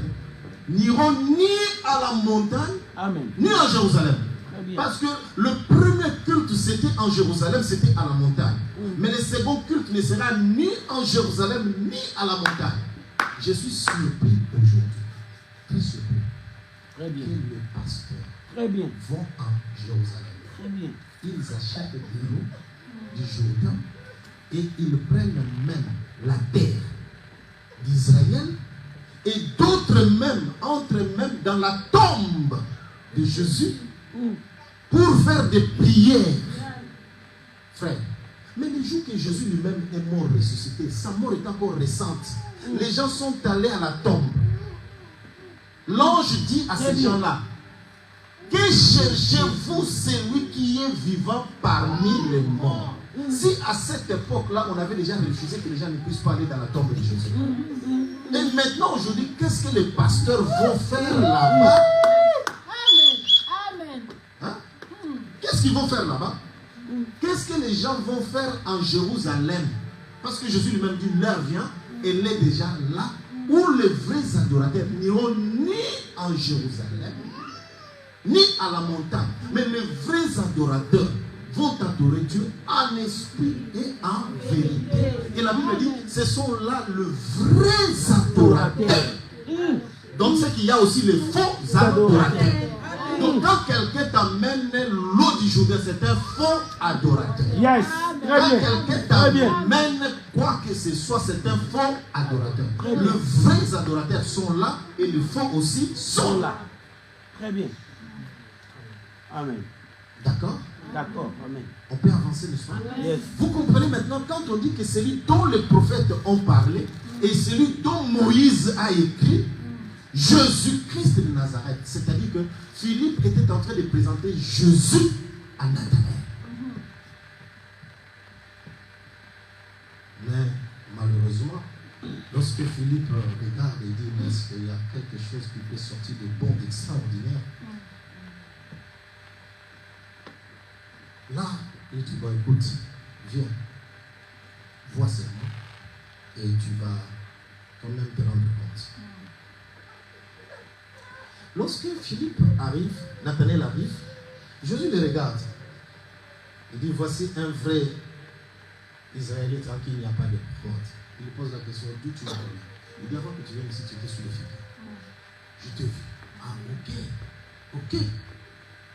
n'iront ni à la montagne, Amen. ni à Jérusalem. Parce que le premier culte, c'était en Jérusalem, c'était à la montagne. Mais le second culte ne sera ni en Jérusalem, ni à la montagne. Je suis surpris aujourd'hui. Très surpris. Très bien. Que les pasteurs Très bien. vont en Jérusalem. Très bien. Ils achètent des roues du Jourdain et ils prennent même la terre d'Israël et d'autres même entrent même dans la tombe de Jésus pour faire des prières. Frère, mais le jour que Jésus lui-même est mort ressuscité, sa mort est encore récente. Les gens sont allés à la tombe. L'ange dit à ces gens-là, que cherchez-vous celui qui est vivant parmi les morts? Si à cette époque-là, on avait déjà refusé que les gens ne puissent pas aller dans la tombe de Jésus. Et maintenant, aujourd'hui, qu'est-ce que les pasteurs vont faire là-bas? Amen. Hein? Qu'est-ce qu'ils vont faire là-bas? Qu'est-ce que les gens vont faire en Jérusalem? Parce que Jésus lui-même dit, l'heure vient, elle est déjà là, où les vrais adorateurs n'iront ni en Jérusalem, ni à la montagne, mais les vrais adorateurs vont adorer Dieu en esprit et en vérité. Et la Bible dit, ce sont là les vrais adorateurs. Donc c'est qu'il y a aussi les faux adorateurs. Donc quand quelqu'un t'amène l'eau du Jourdain, c'est un faux adorateur. Yes. Quand quelqu'un t'amène quoi que ce soit, c'est un faux adorateur. Les vrais adorateurs sont là et les faux aussi sont là. Très bien. Amen. D'accord? D'accord. Amen. On peut avancer le soir. Yes. Vous comprenez maintenant, quand on dit que celui dont les prophètes ont parlé et celui dont Moïse a écrit, Jésus-Christ de Nazareth. C'est-à-dire que Philippe était en train de présenter Jésus à Nathanaël. Mais malheureusement, lorsque Philippe regarde et dit, mais est-ce qu'il y a quelque chose qui peut sortir de bon, d'extraordinaire? Là, il dit, bon écoute, viens, vois seulement, et tu vas quand même te rendre compte. Lorsque Philippe arrive, Nathanaël arrive, Jésus le regarde. Il dit, voici un vrai Israélite en qui il n'y a pas de porte. Il lui pose la question, d'où tu viens? Il dit, avant que tu viennes ici, tu étais sous le figuier. Je t'ai vu. Ah, ok.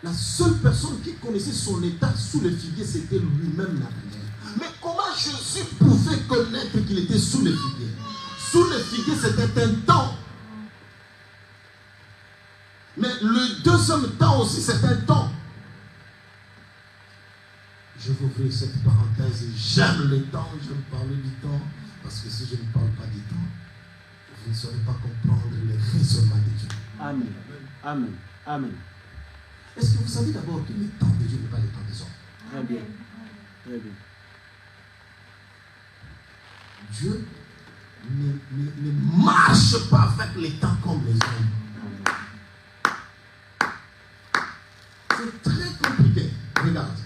La seule personne qui connaissait son état sous le figuier, c'était lui-même Nathanaël. Mais comment Jésus pouvait connaître qu'il était sous le figuier? Sous le figuier, c'était un temps. Mais le deuxième temps aussi, c'est un temps. Je vais ouvrir cette parenthèse. J'aime le temps, j'aime parler du temps. Parce que si je ne parle pas du temps, vous ne saurez pas comprendre les raisonnements de Dieu. Amen. Amen. Amen. Est-ce que vous savez d'abord que le temps de Dieu n'est pas le temps des hommes? Très bien. Très bien. Dieu ne marche pas avec les temps comme les hommes. C'est très compliqué. Regarde,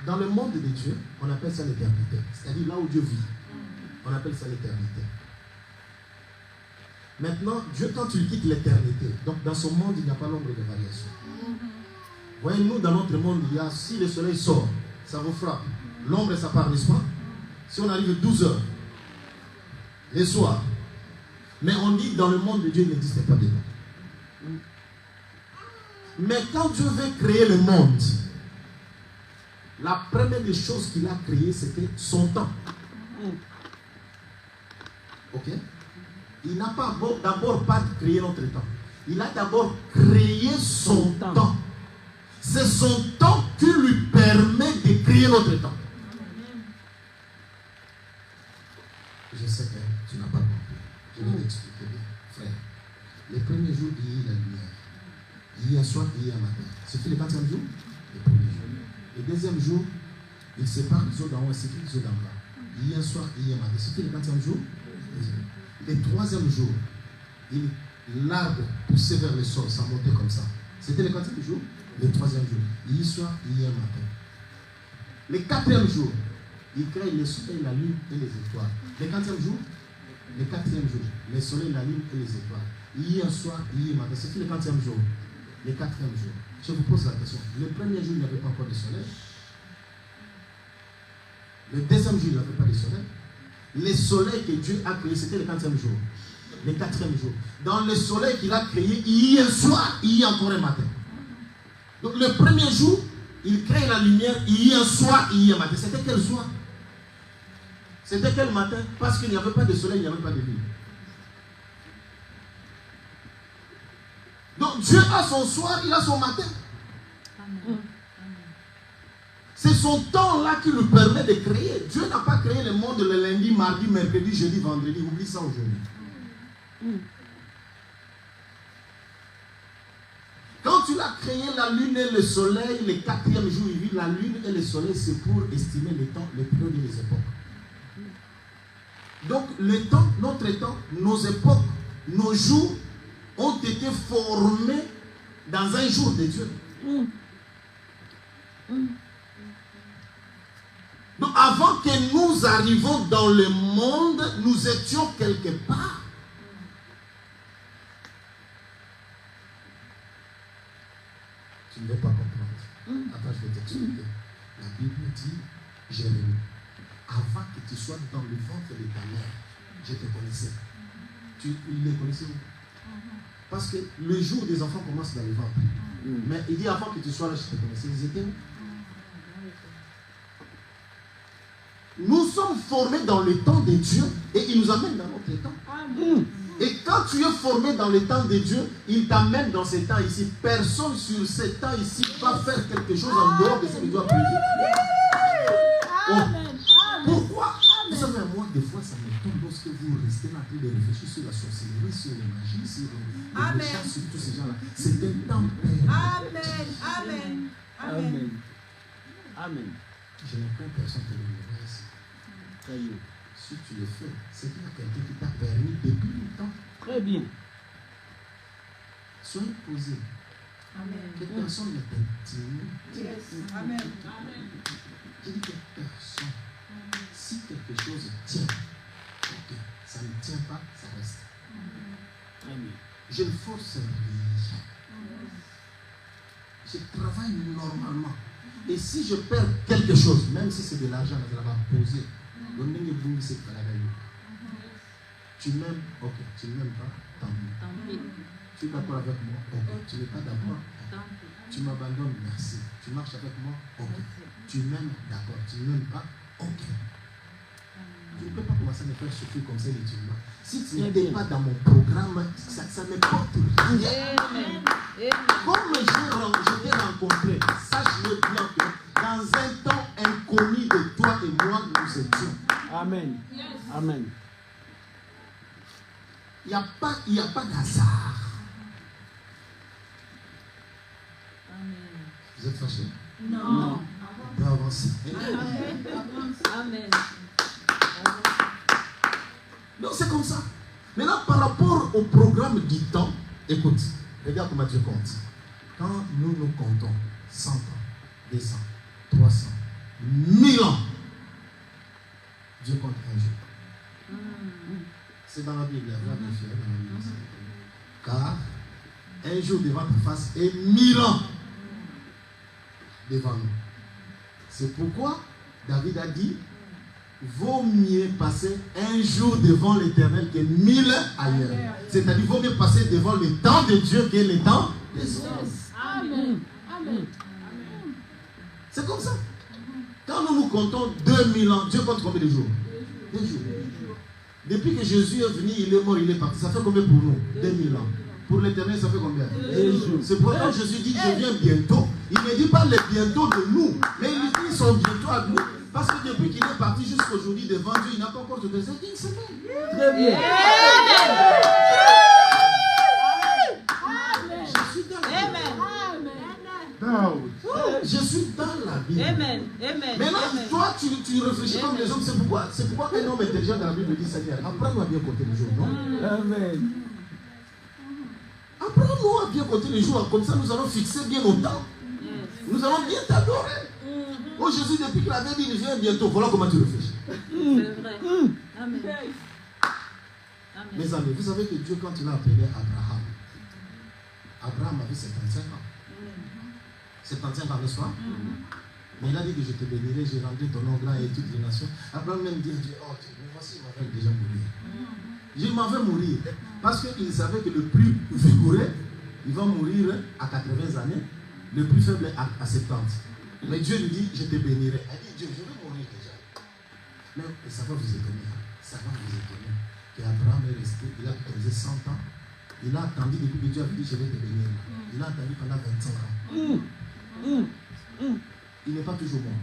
dans le monde de Dieu, on appelle ça l'éternité. C'est-à-dire là où Dieu vit. On appelle ça l'éternité. Maintenant, Dieu, quand il quitte l'éternité, donc dans son monde, il n'y a pas l'ombre de variation. Voyez, nous, dans notre monde, il y a, si le soleil sort, ça vous frappe. L'ombre, ça part, n'est-ce pas? Si on arrive à 12 heures, les soirs. Mais on dit, dans le monde de Dieu, il n'existe pas de temps. Mais quand Dieu veut créer le monde, la première des choses qu'il a créées, c'était son temps. Ok? Il n'a pas d'abord pas créé notre temps. Il a d'abord créé son temps. C'est son temps qui lui permet de créer notre temps. Je sais que tu n'as pas compris. Je vais l'expliquer bien. Frère, les premiers jours, il y a eu la lumière. Hier soir, hier matin. C'était le 4e jour, le premier jour. Le deuxième jour, il sépare les eaux d'en haut et c'est les eaux d'en bas. Hier soir, hier matin. C'était le 4e jour. Le 3e jour, l'arbre poussait vers le sol, ça montait comme ça. C'était le 4e jour, le 3e jour. Hier soir, hier matin. Le 4e jour, il crée le soleil, la lune et les étoiles. Le 4e jour, le 4e jour, le soleil, la lune et les étoiles. Hier soir, hier matin. C'était le 4e jour. Le 4e jour. Je vous pose la question. Le premier jour, il n'y avait pas encore de soleil. Le deuxième jour, il n'y avait pas de soleil. Le soleil que Dieu a créé, c'était le 4e jour. Le 4e jour. Dans le soleil qu'il a créé, hier soir, hier encore un matin. Donc le premier jour, il crée la lumière, hier soir, hier matin. C'était quel soir? C'était quel matin? Parce qu'il n'y avait pas de soleil, il n'y avait pas de lune. Donc Dieu a son soir, il a son matin. C'est son temps-là qui lui permet de créer. Dieu n'a pas créé le monde le lundi, mardi, mercredi, jeudi, vendredi. Oublie ça aujourd'hui. Quand tu l'as créé, la lune et le soleil, le 4e jour, il vit la lune et le soleil, c'est pour estimer le temps, les périodes et les époques. Donc le temps, notre temps, nos époques, nos jours ont été formés dans un jour de Dieu. avant que nous arrivions dans le monde, nous étions quelque part. Tu ne veux pas comprendre. Attends, je vais t'expliquer. La Bible dit, Jérémie, avant que tu sois dans le ventre de ta mère, je te connaissais. Tu les connaissais où? Parce que le jour des enfants commence dans le ventre. Mais il dit avant que tu sois là, je te connaissais. Ils étaient où? Nous sommes formés dans le temps de Dieu et il nous amène dans notre temps. Et quand tu es formé dans le temps de Dieu, il t'amène dans ce temps ici. Personne sur ce temps ici va faire quelque chose en dehors de ce que Dieu a prévu. Pourquoi? Vous savez, moi, des fois, ça me tombe lorsque vous restez là en train de réfléchir sur la sorcellerie, sur la magie, sur les méchants, sur tous ces gens-là. C'est un temps perdu. Amen. Amen. Amen. Amen. Je n'ai pas personne qui me laisse. Très bien. Si tu le fais, c'est qu'il y a quelqu'un qui t'a permis depuis longtemps. Très bien. Soyez posé. Amen. Que personne ne t'intimide. Yes. Amen. Je dis que personne. Si quelque chose tient, ok, ça ne tient pas, ça reste. Très bien. Je ne force rien. Je travaille normalement. Et si je perds quelque chose, même si c'est de l'argent, ça va poser. Tu m'aimes, ok. Tu ne m'aimes pas, tant pis. Tu es d'accord avec moi, ok. Tu n'es pas d'accord, tu m'abandonnes, merci. Tu marches avec moi, ok. Tu m'aimes, d'accord. Tu ne m'aimes pas, ok. Tu ne peux pas commencer à me faire souffrir comme ça les musulmans. Si tu n'étais pas dans mon programme, ça ne porte rien. Comme je t'ai rencontré, sache-le bien que dans un temps inconnu de toi et moi, nous étions. Amen. Amen. Il n'y a pas d'hasard. Vous êtes fâchés? Non. On peut avancer. Amen. Donc c'est comme ça. Maintenant, par rapport au programme du temps, écoute, regarde comment Dieu compte. Quand nous comptons 100 ans, 200, 300, 1000 ans, Dieu compte un jour. C'est dans la Bible, dans la Bible. Car un jour devant ta face et 1000 ans devant nous. C'est pourquoi David a dit, vaut mieux passer un jour devant l'Éternel que 1000 ailleurs. C'est-à-dire, vaut mieux passer devant le temps de Dieu que le temps des hommes. Amen. Amen. C'est comme ça. Quand nous comptons 2000 ans, Dieu compte combien de jours? 2 jours. Depuis que Jésus est venu, il est mort, il est parti. Ça fait combien pour nous? 2000 ans. Pour l'Éternel, ça fait combien? 2 jours. C'est pourquoi Jésus dit, je viens bientôt. Il ne dit pas le bientôt de nous, mais il dit son bientôt à nous. Parce que depuis qu'il est parti jusqu'à aujourd'hui devant Dieu, il n'a pas encore de une semaine. Très bien. Je suis dans la Bible. Amen. Maintenant, toi, tu réfléchis comme les hommes. C'est pourquoi un homme intelligent dans la Bible dit, Seigneur, apprends-nous à bien compter les jours, non? Amen. Apprends-nous à bien compter les jours. Comme ça, nous allons fixer bien nos temps. Nous allons bien t'adorer. Oh Jésus, depuis qu'il avait dit, il vient bientôt. Voilà comment tu réfléchis. C'est vrai. Amen. Mes amis, vous savez que Dieu, quand il a appelé Abraham, Abraham avait 75 ans. 75 ans, n'est-ce pas? Mais il a dit que je te bénirai, j'ai rendu ton nom grand et toutes les nations. Abraham même dit, oh Dieu, mais voici, il m'en va déjà mourir. Je m'en vais mourir. Parce qu'il savait que le plus vigoureux, il va mourir à 80 années, le plus faible à 70. Mais Dieu lui dit, je te bénirai. Elle dit, Dieu, je vais mourir déjà. Mais ça va vous étonner. Ça va vous étonner. Qu'Abraham est resté, il a posé 100 ans. Il a attendu depuis que Dieu avait dit, je vais te bénir. Il a attendu pendant 25 ans. Il n'est pas toujours mort.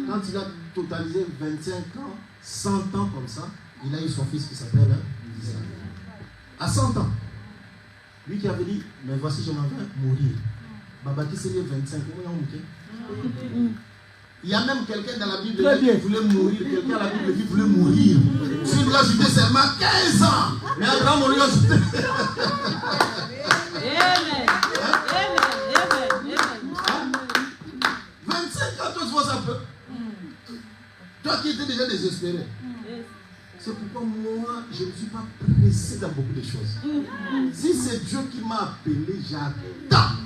Quand il a totalisé 25 ans, 100 ans comme ça, il a eu son fils qui s'appelle Isaac. À 100 ans. Lui qui avait dit, mais voici, je m'en vais mourir. Baba qui s'est dit 25 ans. Il y a même quelqu'un dans la Bible qui voulait mourir. Quelqu'un dans la Bible qui voulait mourir. Tu dois ajouter seulement 15 ans. Mais Abraham, on lui a ajouté. Amen. 25 ans, toi, tu vois ça un peu. Toi qui étais déjà désespéré. Yes. C'est pourquoi moi, je ne suis pas pressé dans beaucoup de choses. Si c'est Dieu qui m'a appelé, j'attends.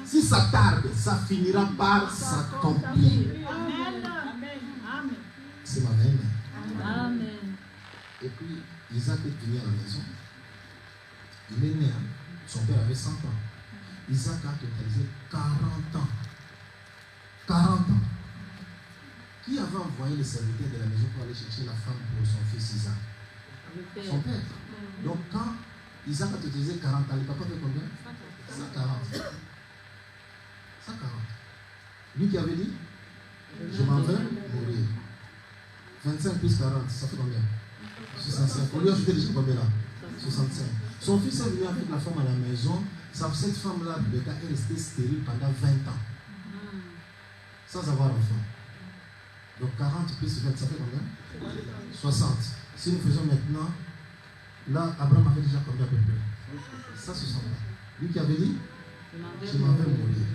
Si ça tarde, ça finira par s'accomplir. C'est ma mère. Amen. Et puis, Isaac est venu à la maison. Il est né. Son père avait 100 ans. Isaac a totalisé 40 ans. 40 ans. Qui avait envoyé les serviteurs de la maison pour aller chercher la femme pour son fils Isaac? Le père. Son père. Donc quand Isaac a totalisé 40 ans, le papa fait combien? 140. 140. Lui qui avait dit, je m'en vais mourir. 25 plus 40, ça fait combien? 65. On lui a ajouté déjà combien là? 65. Son fils est venu avec la femme à la maison. Cette femme-là, Rebecca, est restée stérile pendant 20 ans. Sans avoir d'enfant. Donc 40 plus 20, ça fait combien? 60. Si nous faisons maintenant, là, Abraham avait déjà combien à peu près? Ça, 60 ans. Lui qui avait dit, je m'en vais mourir.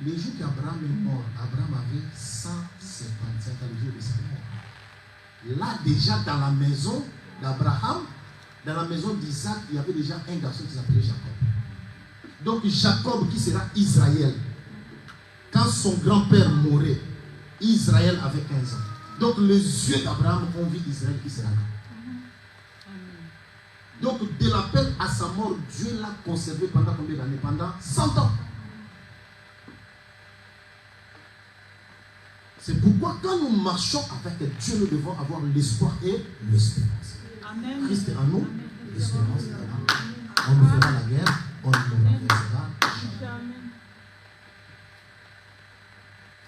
Les jours qu'Abraham est mort, Abraham avait 155 ans, le jour de sa mort. Là, déjà dans la maison d'Abraham, dans la maison d'Isaac, il y avait déjà un garçon qui s'appelait Jacob. Donc Jacob qui sera Israël. Quand son grand-père mourrait, Israël avait 15 ans. Donc les yeux d'Abraham ont vu Israël qui sera là. Donc de l'appel à sa mort, Dieu l'a conservé pendant combien d'années? Pendant 100 ans. C'est pourquoi quand nous marchons avec Dieu, nous devons avoir l'espoir et l'espérance. Amen. Christ est en nous, l'espérance est en nous. On nous fera la guerre, on nous renversera jamais.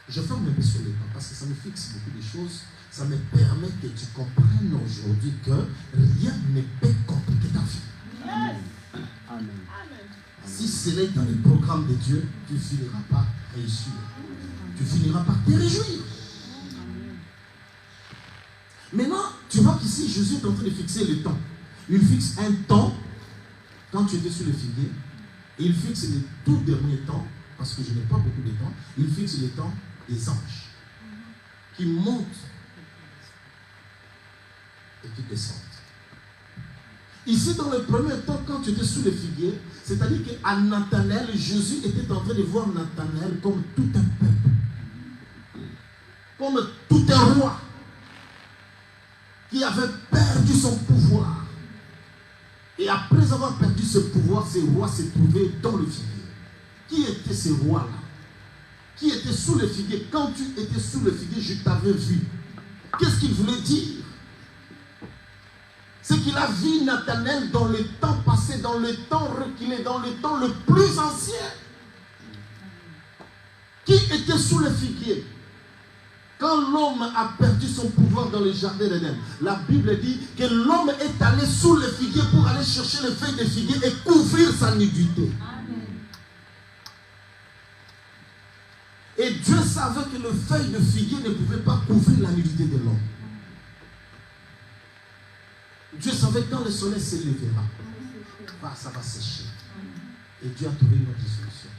Je ferme un peu sur le temps parce que ça me fixe beaucoup de choses. Ça me permet que tu comprennes aujourd'hui que rien ne peut compliquer ta vie. Amen. Si c'est là dans le programme de Dieu, tu ne finiras pas réussir. Tu finiras par te réjouir. Maintenant, tu vois qu'ici, Jésus est en train de fixer le temps. Il fixe un temps quand tu étais sur le figuier. Et il fixe le tout dernier temps, parce que je n'ai pas beaucoup de temps. Il fixe le temps des anges qui montent et qui descendent. Ici, dans le premier temps, quand tu étais sous le figuier, c'est-à-dire qu'à Nathanaël, Jésus était en train de voir Nathanaël comme tout un peuple. Comme tout un roi qui avait perdu son pouvoir. Et après avoir perdu ce pouvoir, ce roi s'est trouvé dans le figuier. Qui était ce roi-là? Qui était sous le figuier? Quand tu étais sous le figuier, je t'avais vu. Qu'est-ce qu'il voulait dire? C'est qu'il a vu Nathanaël dans le temps passé, dans le temps reculé, dans le temps le plus ancien. Qui était sous le figuier? Quand l'homme a perdu son pouvoir dans le jardin d'Éden, la Bible dit que l'homme est allé sous le figuier pour aller chercher les feuilles de figuier et couvrir sa nudité. Et Dieu savait que les feuilles de figuier ne pouvaient pas couvrir la nudité de l'homme. Dieu savait que quand le soleil se lèvera, ça va sécher. Et Dieu a trouvé une autre solution.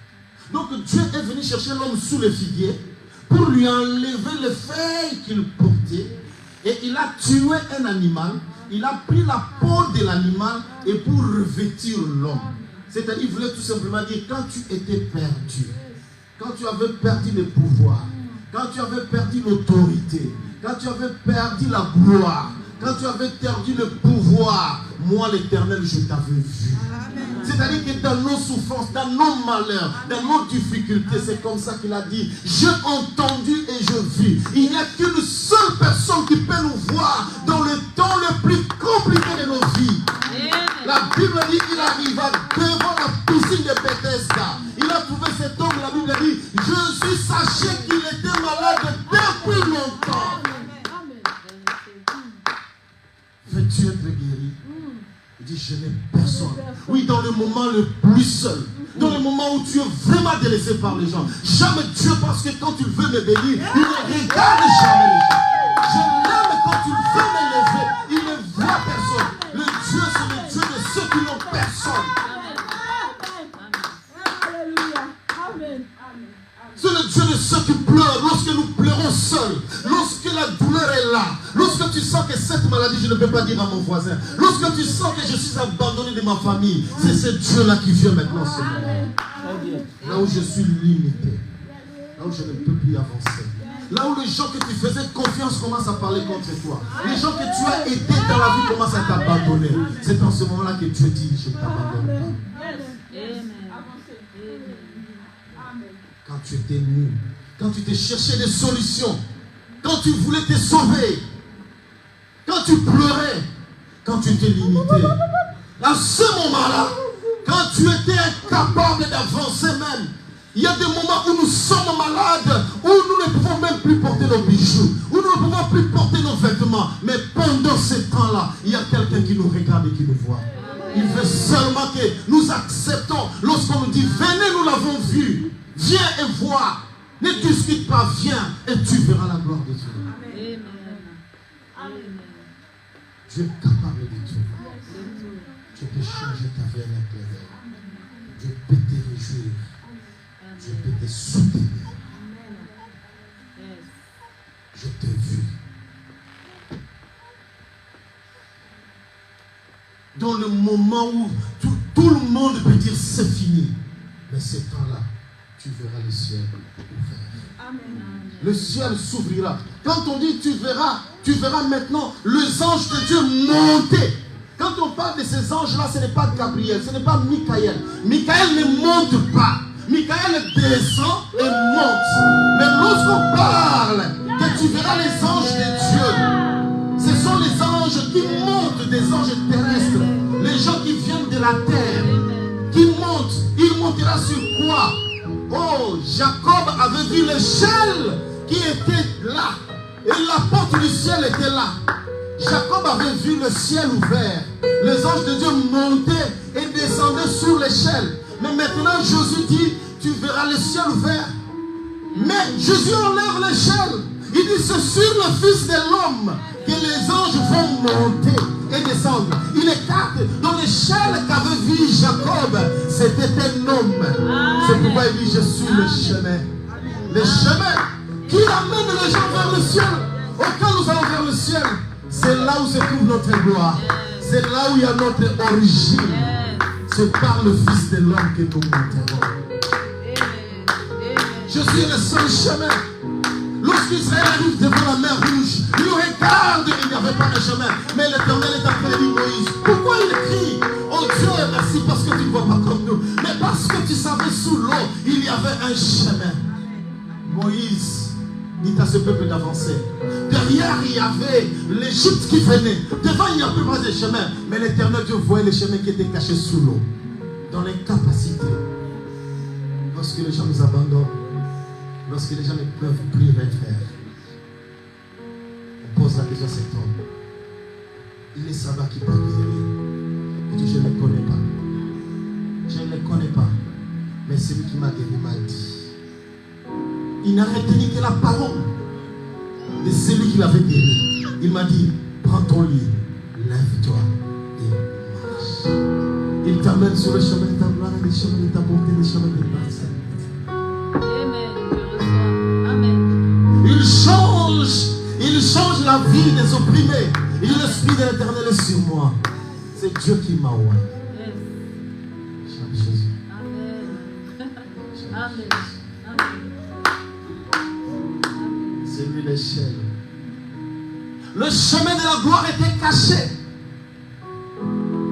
Donc Dieu est venu chercher l'homme sous le figuier pour lui enlever les feuilles qu'il portait. Et il a tué un animal. Il a pris la peau de l'animal et pour revêtir l'homme. C'est-à-dire, il voulait tout simplement dire, quand tu étais perdu, quand tu avais perdu le pouvoir, quand tu avais perdu l'autorité, quand tu avais perdu la gloire, quand tu avais perdu le pouvoir, moi l'Éternel, je t'avais vu. C'est-à-dire que dans nos souffrances, dans nos malheurs, dans nos difficultés, c'est comme ça qu'il a dit, j'ai entendu et je vis. Il n'y a qu'une seule personne qui peut nous voir dans le temps le plus compliqué de nos vies. La Bible dit qu'il arriva devant la piscine de Bethesda. Il a trouvé cet homme, la Bible dit, Jésus sachait qu'il était malade depuis longtemps. Veux-tu être guéri? Il dit, je n'ai personne. Oui, dans le moment le plus seul, dans le moment où tu es vraiment délaissé par les gens. Jamais Dieu, parce que quand tu veux me bénir, il ne regarde jamais les gens. Je l'aime quand tu veux m'élever, il ne voit personne. Le Dieu, c'est le Dieu de ceux qui n'ont personne. C'est le Dieu de ceux qui pleurent lorsque croire. Lorsque tu sens que cette maladie, je ne peux pas dire à mon voisin. Lorsque tu sens que je suis abandonné de ma famille, c'est ce Dieu-là qui vient maintenant se mettre. Là où je suis limité, là où je ne peux plus avancer. Là où les gens que tu faisais confiance commencent à parler contre toi. Les gens que tu as aidés dans la vie commencent à t'abandonner. C'est en ce moment-là que Dieu dit, je ne t'abandonne pas. Quand tu étais nu, quand tu t'es cherché des solutions, quand tu voulais te sauver, quand tu pleurais, quand tu étais limité, à ce moment-là, quand tu étais incapable d'avancer même, il y a des moments où nous sommes malades, où nous ne pouvons même plus porter nos bijoux, où nous ne pouvons plus porter nos vêtements. Mais pendant ce temps-là, il y a quelqu'un qui nous regarde et qui nous voit. Il veut seulement que nous acceptons. Lorsqu'on nous dit, venez, nous l'avons vu. Viens et vois. Ne discute pas, viens et tu verras la gloire de Dieu. Amen. Dieu est capable de tout. Dieu peut changer ta vie en un clin d'œil. Dieu peut te réjouir. Dieu peut te soutenir. Je t'ai vu. Dans le moment où tout le monde peut dire c'est fini. Mais ce temps-là, tu verras le ciel ouvert. Amen. Le ciel s'ouvrira. Quand on dit tu verras maintenant les anges de Dieu monter. Quand on parle de ces anges-là, ce n'est pas Gabriel, ce n'est pas Michael. Michael ne monte pas. Michael descend et monte. Mais lorsqu'on parle que tu verras les anges de Dieu, ce sont les anges qui montent, des anges terrestres. Les gens qui viennent de la terre, qui montent. Il montera sur quoi? Oh, Jacob avait vu l'échelle qui était là. Et la porte du ciel était là. Jacob avait vu le ciel ouvert. Les anges de Dieu montaient et descendaient sur l'échelle. Mais maintenant, Jésus dit, tu verras le ciel ouvert. Mais Jésus enlève l'échelle. Il dit, c'est sur le Fils de l'homme que les anges vont monter et descendre. Il écarte dans l'échelle qu'avait vu Jacob. C'était un homme. C'est pourquoi il dit, je suis le chemin. Le chemin qui amène les gens vers le ciel. Quand nous allons vers le ciel, c'est là où se trouve notre gloire. C'est là où il y a notre origine. C'est par le Fils de l'homme que nous monterons. Je suis le seul chemin. Lorsqu'Israël arrive devant la mer rouge, il regarde, il n'y avait pas de chemin. Mais l'Éternel est en train de dire Moïse, pourquoi il crie? Oh Dieu, merci parce que tu ne vois pas comme nous. Mais parce que tu savais sous l'eau, il y avait un chemin. Moïse dit à ce peuple d'avancer. Derrière, il y avait l'Égypte qui venait. Devant, il n'y avait pas de chemin. Mais l'Éternel Dieu voyait les chemins qui étaient cachés sous l'eau. Dans l'incapacité. Lorsque les gens nous abandonnent, lorsque les gens ne peuvent plus rien faire, on pose la question à cet homme. Il est sabbat qui t'a guéri. Il dit, je ne le connais pas. Je ne le connais pas. Mais celui qui m'a guéri m'a dit. Il n'a retenu que la parole de celui qui l'avait guéri. Il m'a dit, prends ton lit, lève-toi et marche. Il t'amène sur le chemin de ta gloire, le chemin de ta bonté, le chemin de ta grâce. Amen. Il change la vie des opprimés. Il dit, l'Esprit de l'Éternel est sur moi. C'est Dieu qui m'a envoyé. Jésus. Amen. Amen. C'est lui l'échelle. Le chemin de la gloire était caché.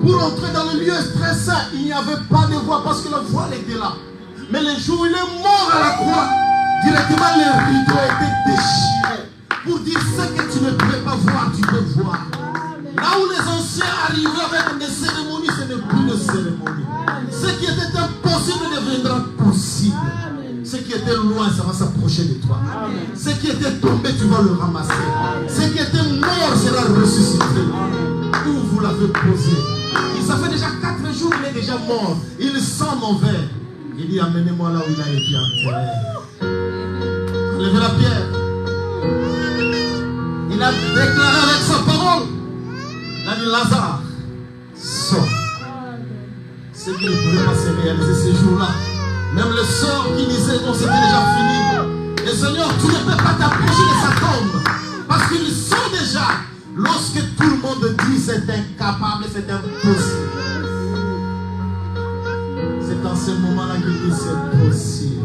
Pour entrer dans le lieu très saint, il n'y avait pas de voie parce que la voile était là. Mais le jour où il est mort à la croix, directement les rideaux étaient déchirés. Pour dire ce que tu ne pouvais pas voir, tu peux voir. Là où les anciens arrivaient avec des cérémonies, ce n'est plus de cérémonie. Ce qui était impossible deviendra possible. Ce qui était loin, ça va s'approcher de toi. Ce qui était tombé, tu vas le ramasser. Ce qui était mort sera ressuscité. Où vous l'avez posé? Ça fait déjà 4 jours qu'il est déjà mort. Il sent mauvais. Il dit, amenez-moi là où il a été enterré. Levez la pierre. Il a déclaré avec sa parole. Il a dit, Lazare, sors. Ce qui ne pouvait pas se réaliser ces jours-là. Même le sort qui disait, non, c'était déjà fini. Et Seigneur, tu ne peux pas t'approcher de sa tombe. Parce qu'ils sont déjà c'est incapable, c'est impossible. C'est dans ce moment-là qu'il dit c'est possible.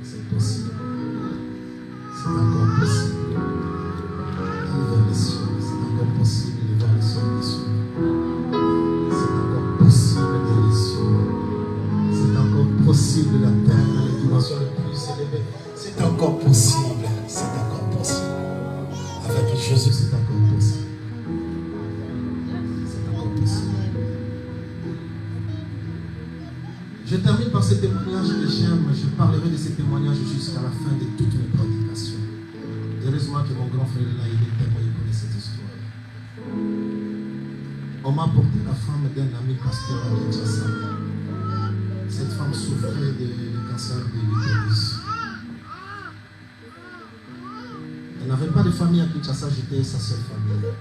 C'est possible. C'est encore possible. Aller vers les cieux. C'est encore possible de voir les cieux des cieux. C'est encore possible de les cieux. C'est encore possible d'atteindre les dimensions les plus élevées. C'est encore possible. C'est encore possible. Avec Jésus, c'est encore possible. C'est encore possible. Je termine par ce témoignage que j'aime. Je parlerai de ces témoignages jusqu'à la fin de toutes mes prédications. Heureusement que mon grand frère là, il est témoin, il connaît cette histoire. On m'a apporté la femme d'un ami pasteur à Kinshasa. Cette femme souffrait de cancer de l'utérus. Elle n'avait pas de famille à Kinshasa, j'étais sa seule famille.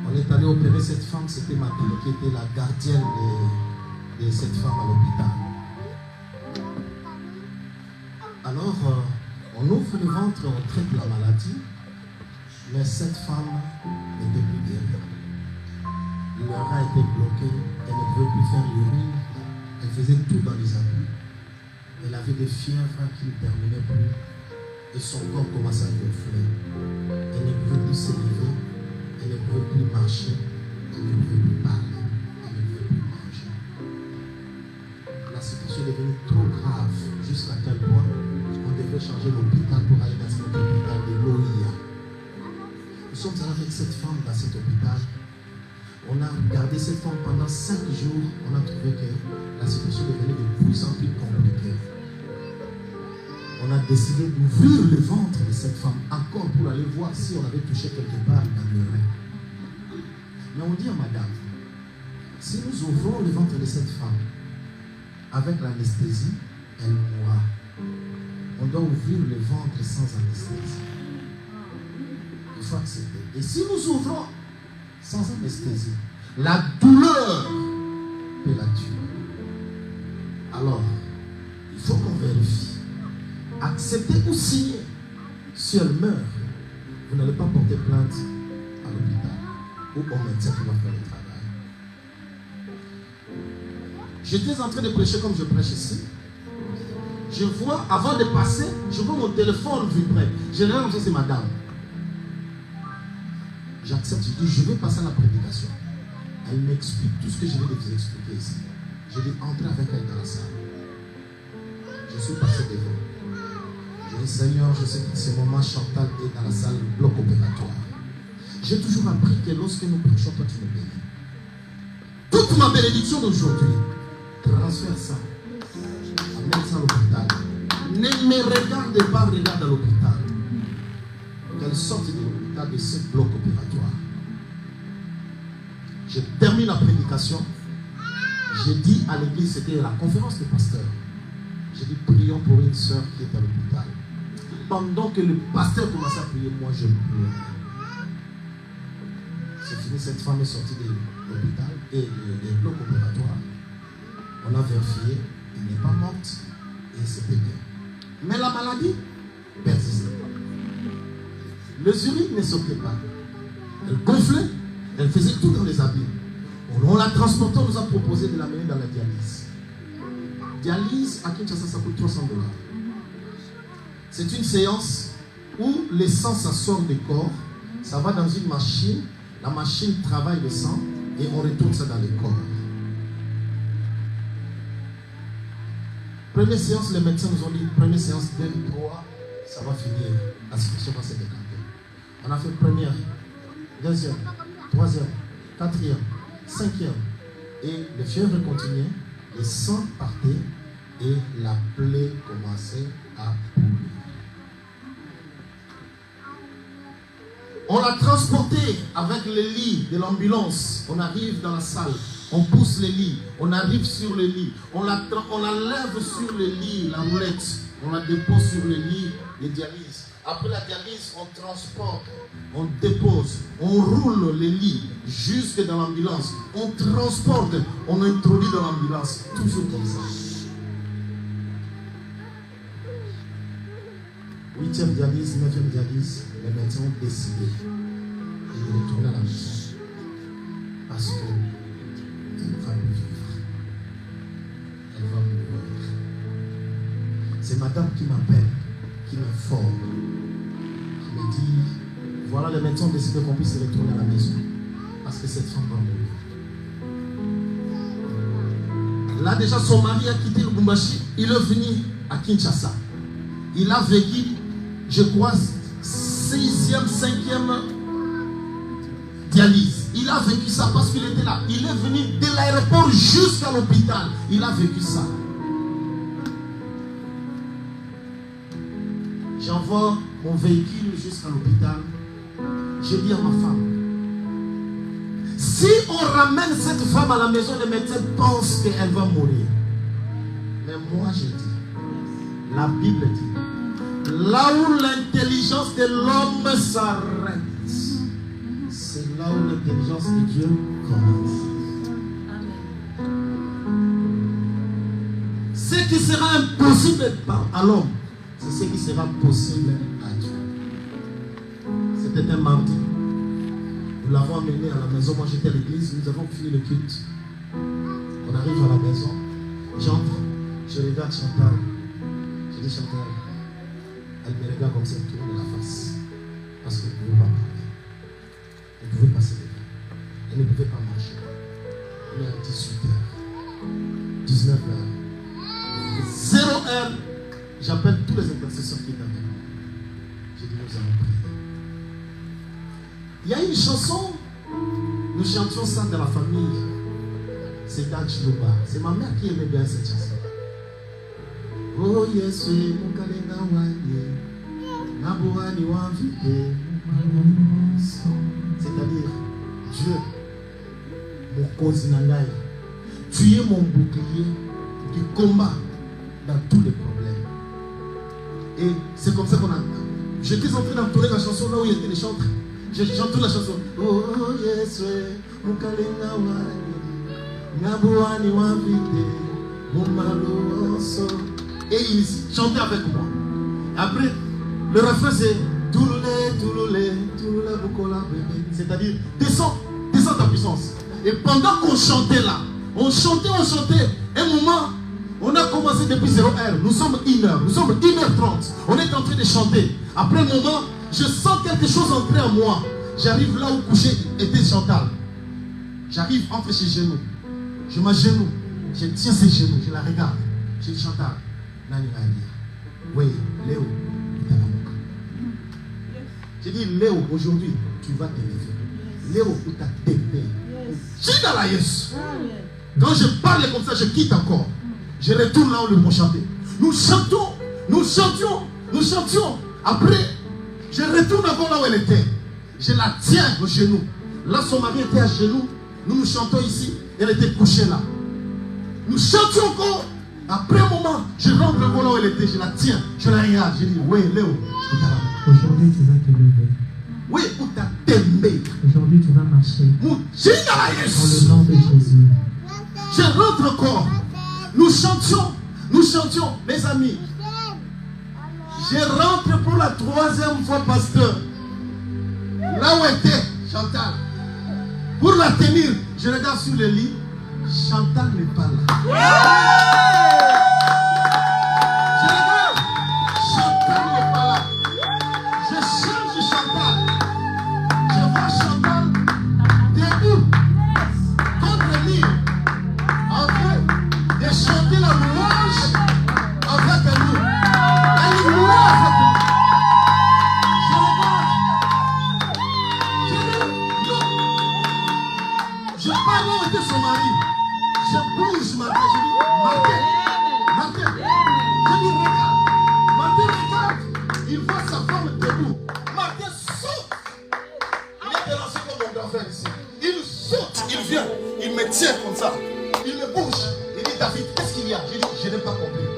On est allé opérer cette femme, c'était ma tante qui était la gardienne de cette femme à l'hôpital. Alors, on ouvre le ventre, on traite la maladie, mais cette femme n'était plus guérie. Le rein était bloqué, elle ne pouvait plus faire l'urine, elle faisait tout dans les abus. Elle avait des fièvres qui ne terminaient plus et son corps commençait à gonfler. Elle ne pouvait plus s'élever. Elle ne pouvait plus marcher, elle ne pouvait plus parler, elle ne pouvait plus manger. La situation est devenue trop grave, jusqu'à tel point qu'on devait changer l'hôpital pour aller dans cet hôpital de l'OIA. Nous sommes allés avec cette femme dans cet hôpital. On a gardé cette femme pendant 5 jours. On a trouvé que la situation devenait de plus en plus compliquée. On a décidé d'ouvrir le ventre de cette femme encore pour aller voir si on avait touché quelque part dans le rein. Mais on dit à madame, si nous ouvrons le ventre de cette femme avec l'anesthésie, elle mourra. On doit ouvrir le ventre sans anesthésie. Il faut accepter. Et si nous ouvrons sans anesthésie, la douleur peut la tuer. Alors, il faut qu'on vérifie. Acceptez ou signez. Si elle meurt, vous n'allez pas porter plainte à l'hôpital ou au médecin qui va faire le travail. J'étais en train de prêcher comme je prêche ici. Je vois, avant de passer, je vois mon téléphone vibrer. Je regarde comme ça, c'est madame. J'accepte, je dis, je vais passer à la prédication. Elle m'explique tout ce que je vais vous expliquer ici. Je dis, entrez avec elle dans la salle. Je suis passé devant. Je dis, Seigneur, je sais que ce moment, Chantal est dans la salle bloc opératoire. J'ai toujours appris que lorsque nous prêchons, toi tu nous bénis. Toute ma bénédiction d'aujourd'hui, transfère ça. Amène ça à l'hôpital. Ne me regarde pas, regarde à l'hôpital. Qu'elle sorte de l'hôpital de ce bloc opératoire. Je termine la prédication. J'ai dit à l'église, c'était la conférence des pasteurs. J'ai dit, prions pour une soeur qui est à l'hôpital. Pendant que le pasteur commençait à prier, moi je priais. C'est fini, cette femme est sortie de l'hôpital et des blocs opératoires. On a vérifié, elle n'est pas morte et c'était bien. Mais la maladie persistait. Les urines ne sortaient pas. Elle gonflait, elle faisait tout dans les habits. On l'a transportée, on nous a proposé de l'amener dans la dialyse. Dialyse à Kinshasa, ça coûte $300. C'est une séance où le sang, ça sort du corps, ça va dans une machine, la machine travaille le sang et on retourne ça dans le corps. Première séance, les médecins nous ont dit, première séance, 2, 3, ça va finir, la situation va se décanter. On a fait première, deuxième, troisième, quatrième, cinquième, et le fièvre continuait, le sang partait et la plaie commençait à couler. On l'a transporté avec le lit de l'ambulance. On arrive dans la salle, on pousse le lit, on arrive sur le lit, on la lève sur le lit, la roulette, on la dépose sur le lit de dialyse. Après la dialyse, on transporte, on dépose, on roule le lit jusque dans l'ambulance. On transporte, on introduit dans l'ambulance. Toujours comme ça. 8e dialyse, 9e dialyse, les médecins ont décidé de retourner à la maison parce qu'elle ne va plus vivre. Elle va mourir. C'est madame qui m'appelle, qui m'informe, qui me dit voilà, les médecins ont décidé qu'on puisse retourner à la maison parce que cette femme va mourir. Là déjà son mari a quitté Lubumbashi, il est venu à Kinshasa. Il a vécu, je crois, 6e, 5e dialyse. Il a vécu ça parce qu'il était là. Il est venu de l'aéroport jusqu'à l'hôpital. Il a vécu ça. J'envoie mon véhicule jusqu'à l'hôpital. Je dis à ma femme, si on ramène cette femme à la maison, les médecins pensent qu'elle va mourir. Mais moi je dis, la Bible dit, là où l'intelligence de l'homme s'arrête, c'est là où l'intelligence de Dieu commence. Ce qui sera impossible à l'homme, c'est ce qui sera possible à Dieu. C'était un mardi. Nous l'avons amené à la maison. Moi j'étais à l'église. Nous avons fini le culte. On arrive à la maison. J'entre. Je regarde Chantal. Je dis Chantal. Elle me regarde comme ça, elle tourne la face. Parce qu'elle ne pouvait pas parler. Elle pouvait passer les mains. Elle ne pouvait pas marcher. On est à 18h. 19h. 0h. J'appelle tous les intercesseurs qui étaient avec moi. J'ai dit, nous allons prier. Il y a une chanson, nous chantions ça dans la famille. C'est Dachiloba. C'est ma mère qui aimait bien cette chanson. Oh yes, mon kalenga wanye, nabuani wanvite. C'est-à-dire, Dieu, mon kozinangai, tu es mon bouclier du combat dans tous les problèmes. Et c'est comme ça qu'on a. J'étais en train d'entourer la chanson là où il y était les chantres. Je chante la chanson. Oh yes, mukalenga wani, nabuani wanvite, mumaloso. Et il chantait avec moi. Après, le refrain c'est Touloulé, Bukola bébé. C'est-à-dire, descends ta puissance. Et pendant qu'on chantait là, on chantait. Un moment, on a commencé depuis 0h. Nous sommes 1h, nous sommes 1h30. On est en train de chanter. Après un moment, je sens quelque chose entrer en moi. J'arrive là où couché était Chantal. J'arrive entre ses genoux. Je m'agenouille. Je tiens ses genoux. Je la regarde. Je dis Chantal. Nani oui, Léo. J'ai dit Léo, aujourd'hui, tu vas t'élever. Léo, tu t'as t'aimer. J'ai dans la yes. Quand je parle comme ça, je quitte encore. Je retourne là où le mot chantait. Nous chantions. Après, je retourne encore là où elle était. Je la tiens au genou. Là, son mari était à genoux. Nous chantons ici. Elle était couchée là. Nous chantions encore. Après un moment, je rentre encore là où elle était. Je la tiens. Je la regarde. Je dis, oui, Léo. Aujourd'hui, tu vas te lever. Oui, où t'as t'aimé. Aujourd'hui, tu vas marcher. Dans le nom de Jésus. Je rentre encore. Nous chantions, mes amis. Je rentre pour la 3e fois, pasteur. Là où était Chantal. Pour la tenir, je regarde sur le lit. Chantal n'est pas là. Je regarde. Chantal n'est pas là. Je cherche Chantal. Je vois Chantal debout contre le lit. En train de chanter la louange avec nous. Elle louait avec nous. Je regarde. Je parle où était son mari. Je bouge Martin. Je dis Martin. Je dis regarde. Martin regarde. Il voit sa femme debout. Martin saute. Il est lancé comme mon grand frère ici. Il saute. Il vient. Il me tient comme ça. Il me bouge. Il dit David, qu'est-ce qu'il y a? J'ai dit, je n'ai pas compris.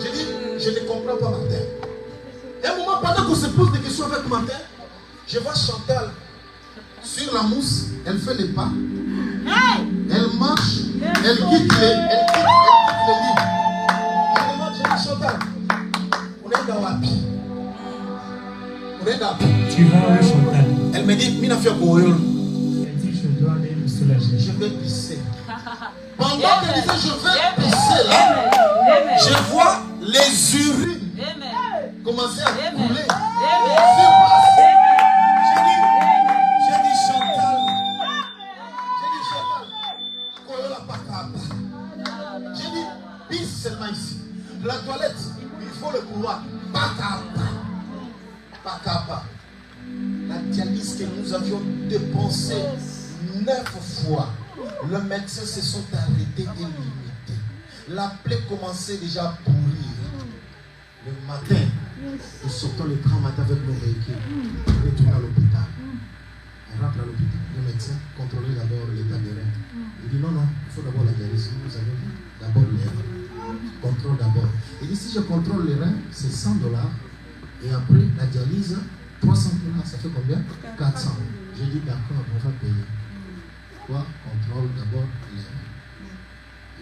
J'ai dit, je ne comprends pas Martin. Et à un moment, pendant qu'on se pose des questions avec Martin, je vois Chantal sur la mousse. Elle fait les pas. Elle marche. Elle quitte le lit. Elle demande, je dis Chantal, on est dans la vie. Tu vas où, Chantal? Elle me dit, Mina Fia Koyo. Elle dit, je dois aller me soulager. Je vais pisser. Pendant qu'elle disait, je vais pisser là, je vois les urines commencer à couler. J'ai dit, Chantal, Koyo la pakapa. J'ai dit, pisse seulement ici. La toilette, il faut le couloir. Pakapa. La dialyse que nous avions dépensée 9 fois, le médecin se sont arrêtés et limités. La plaie commençait déjà à pourrir. Le matin, nous sortons le grand matin avec nos véhicules, retournons à l'hôpital. On rentre à l'hôpital, le médecin contrôlait d'abord l'état des reins. Il dit non, il faut d'abord la dialyse. Nous avons d'abord les reins. Contrôle d'abord. Il dit si je contrôle les reins, c'est $100. Et après, la dialyse, 300 $, ça fait combien? 400. J'ai dit d'accord, on va payer. Quoi? Contrôle d'abord les reins.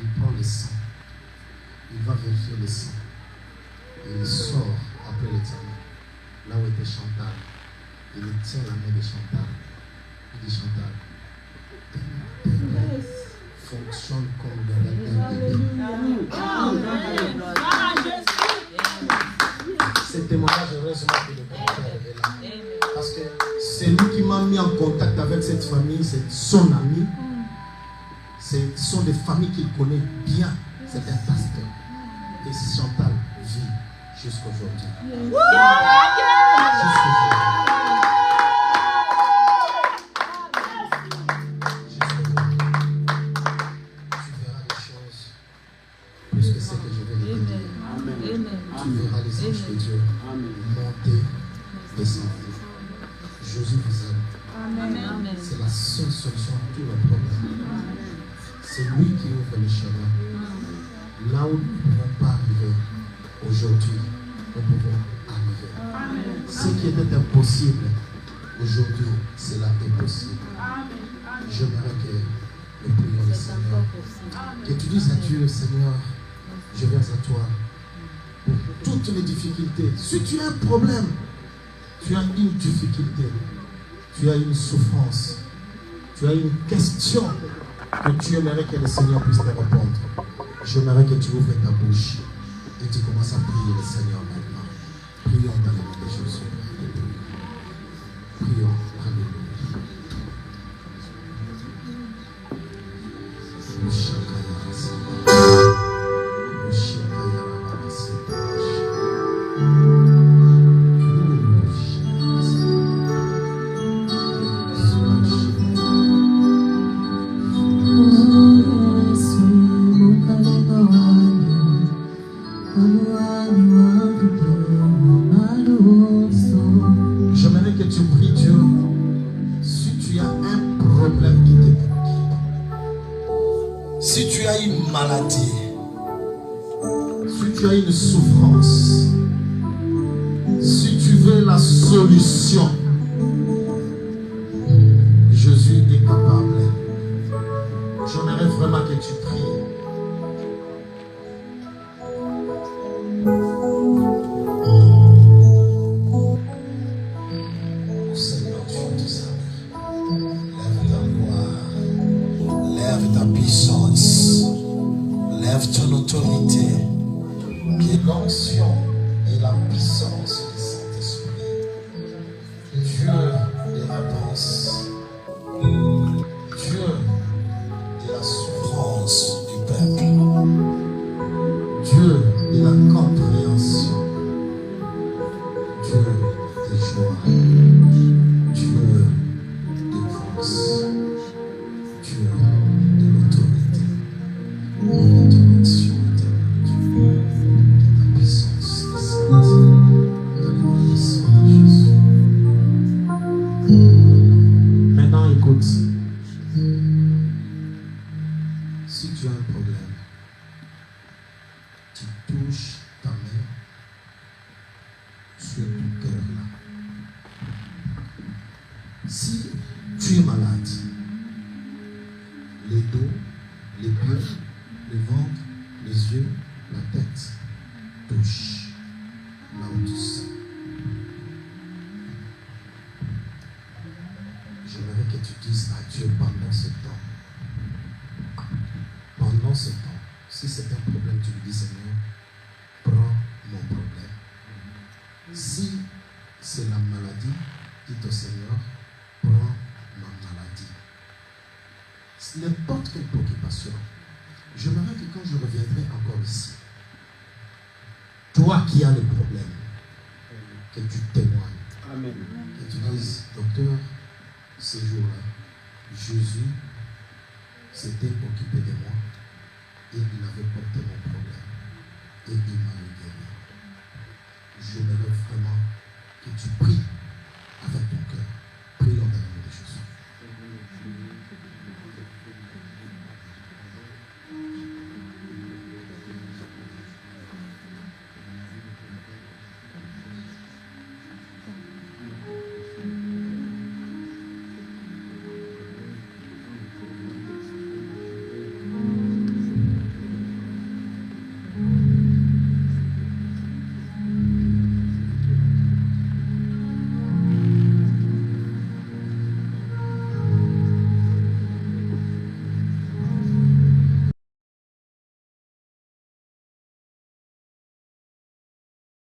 Il prend le sang. Il va vérifier le sang. Et il sort après l'examen. Là où était Chantal. Il tient la main de Chantal. Il dit Chantal, tes reins fonctionnent comme le rein d'un bébé. Ce témoignage, heureusement que le père est là. Parce que c'est lui qui m'a mis en contact avec cette famille, c'est son ami. Ce sont des familles qu'il connaît bien. C'est un pasteur. Et Chantal vit jusqu'aujourd'hui. Tu verras des choses plus que ce que je vais te dire. Tu verras les anges de Dieu monter, descendre. Jésus vous aime. C'est la seule solution à tous nos problèmes. C'est lui qui ouvre les chemins. Là où nous ne pouvons pas arriver aujourd'hui, nous pouvons arriver. Ce qui était impossible aujourd'hui, cela est possible. J'aimerais que nous prions le Seigneur. Que tu dises à Dieu, Seigneur, je viens à toi pour toutes les difficultés. Si tu as un problème, tu as une difficulté, tu as une souffrance, tu as une question que tu aimerais que le Seigneur puisse te répondre. J'aimerais que tu ouvres ta bouche et tu commences à prier le Seigneur maintenant. Prions dans le nom de Jésus. Prions. Alléluia. J'aimerais que tu pries Dieu. Si tu as un problème qui te préoccupe, si tu as une maladie, si tu as une souffrance, si tu veux la solution, Jésus est capable. J'aimerais vraiment que tu pries. L'onction et la puissance du Saint-Esprit. Dieu des réponses. Dieu de la souffrance du peuple. Dieu de la compréhension. Dieu des joies. Dieu des forces. Dieu de l'autorité. De l'onction. Maintenant, écoute. Si tu as un problème, tu touches ta main sur ton cœur là. Si tu es malade, les dos, les pieds, le ventre, les yeux, la tête, touche là où tu sens. Si c'est un problème, tu lui dis, Seigneur, prends mon problème. Si c'est la maladie, dis au Seigneur, prends ma maladie. N'importe quelle préoccupation. J'aimerais que quand je reviendrai encore ici, toi qui as le problème, que tu témoignes. Amen. Que tu dises, docteur, ces jours-là, Jésus s'était occupé de moi et il avait porté mon problème et il m'a guéri. J'aimerais vraiment que tu pries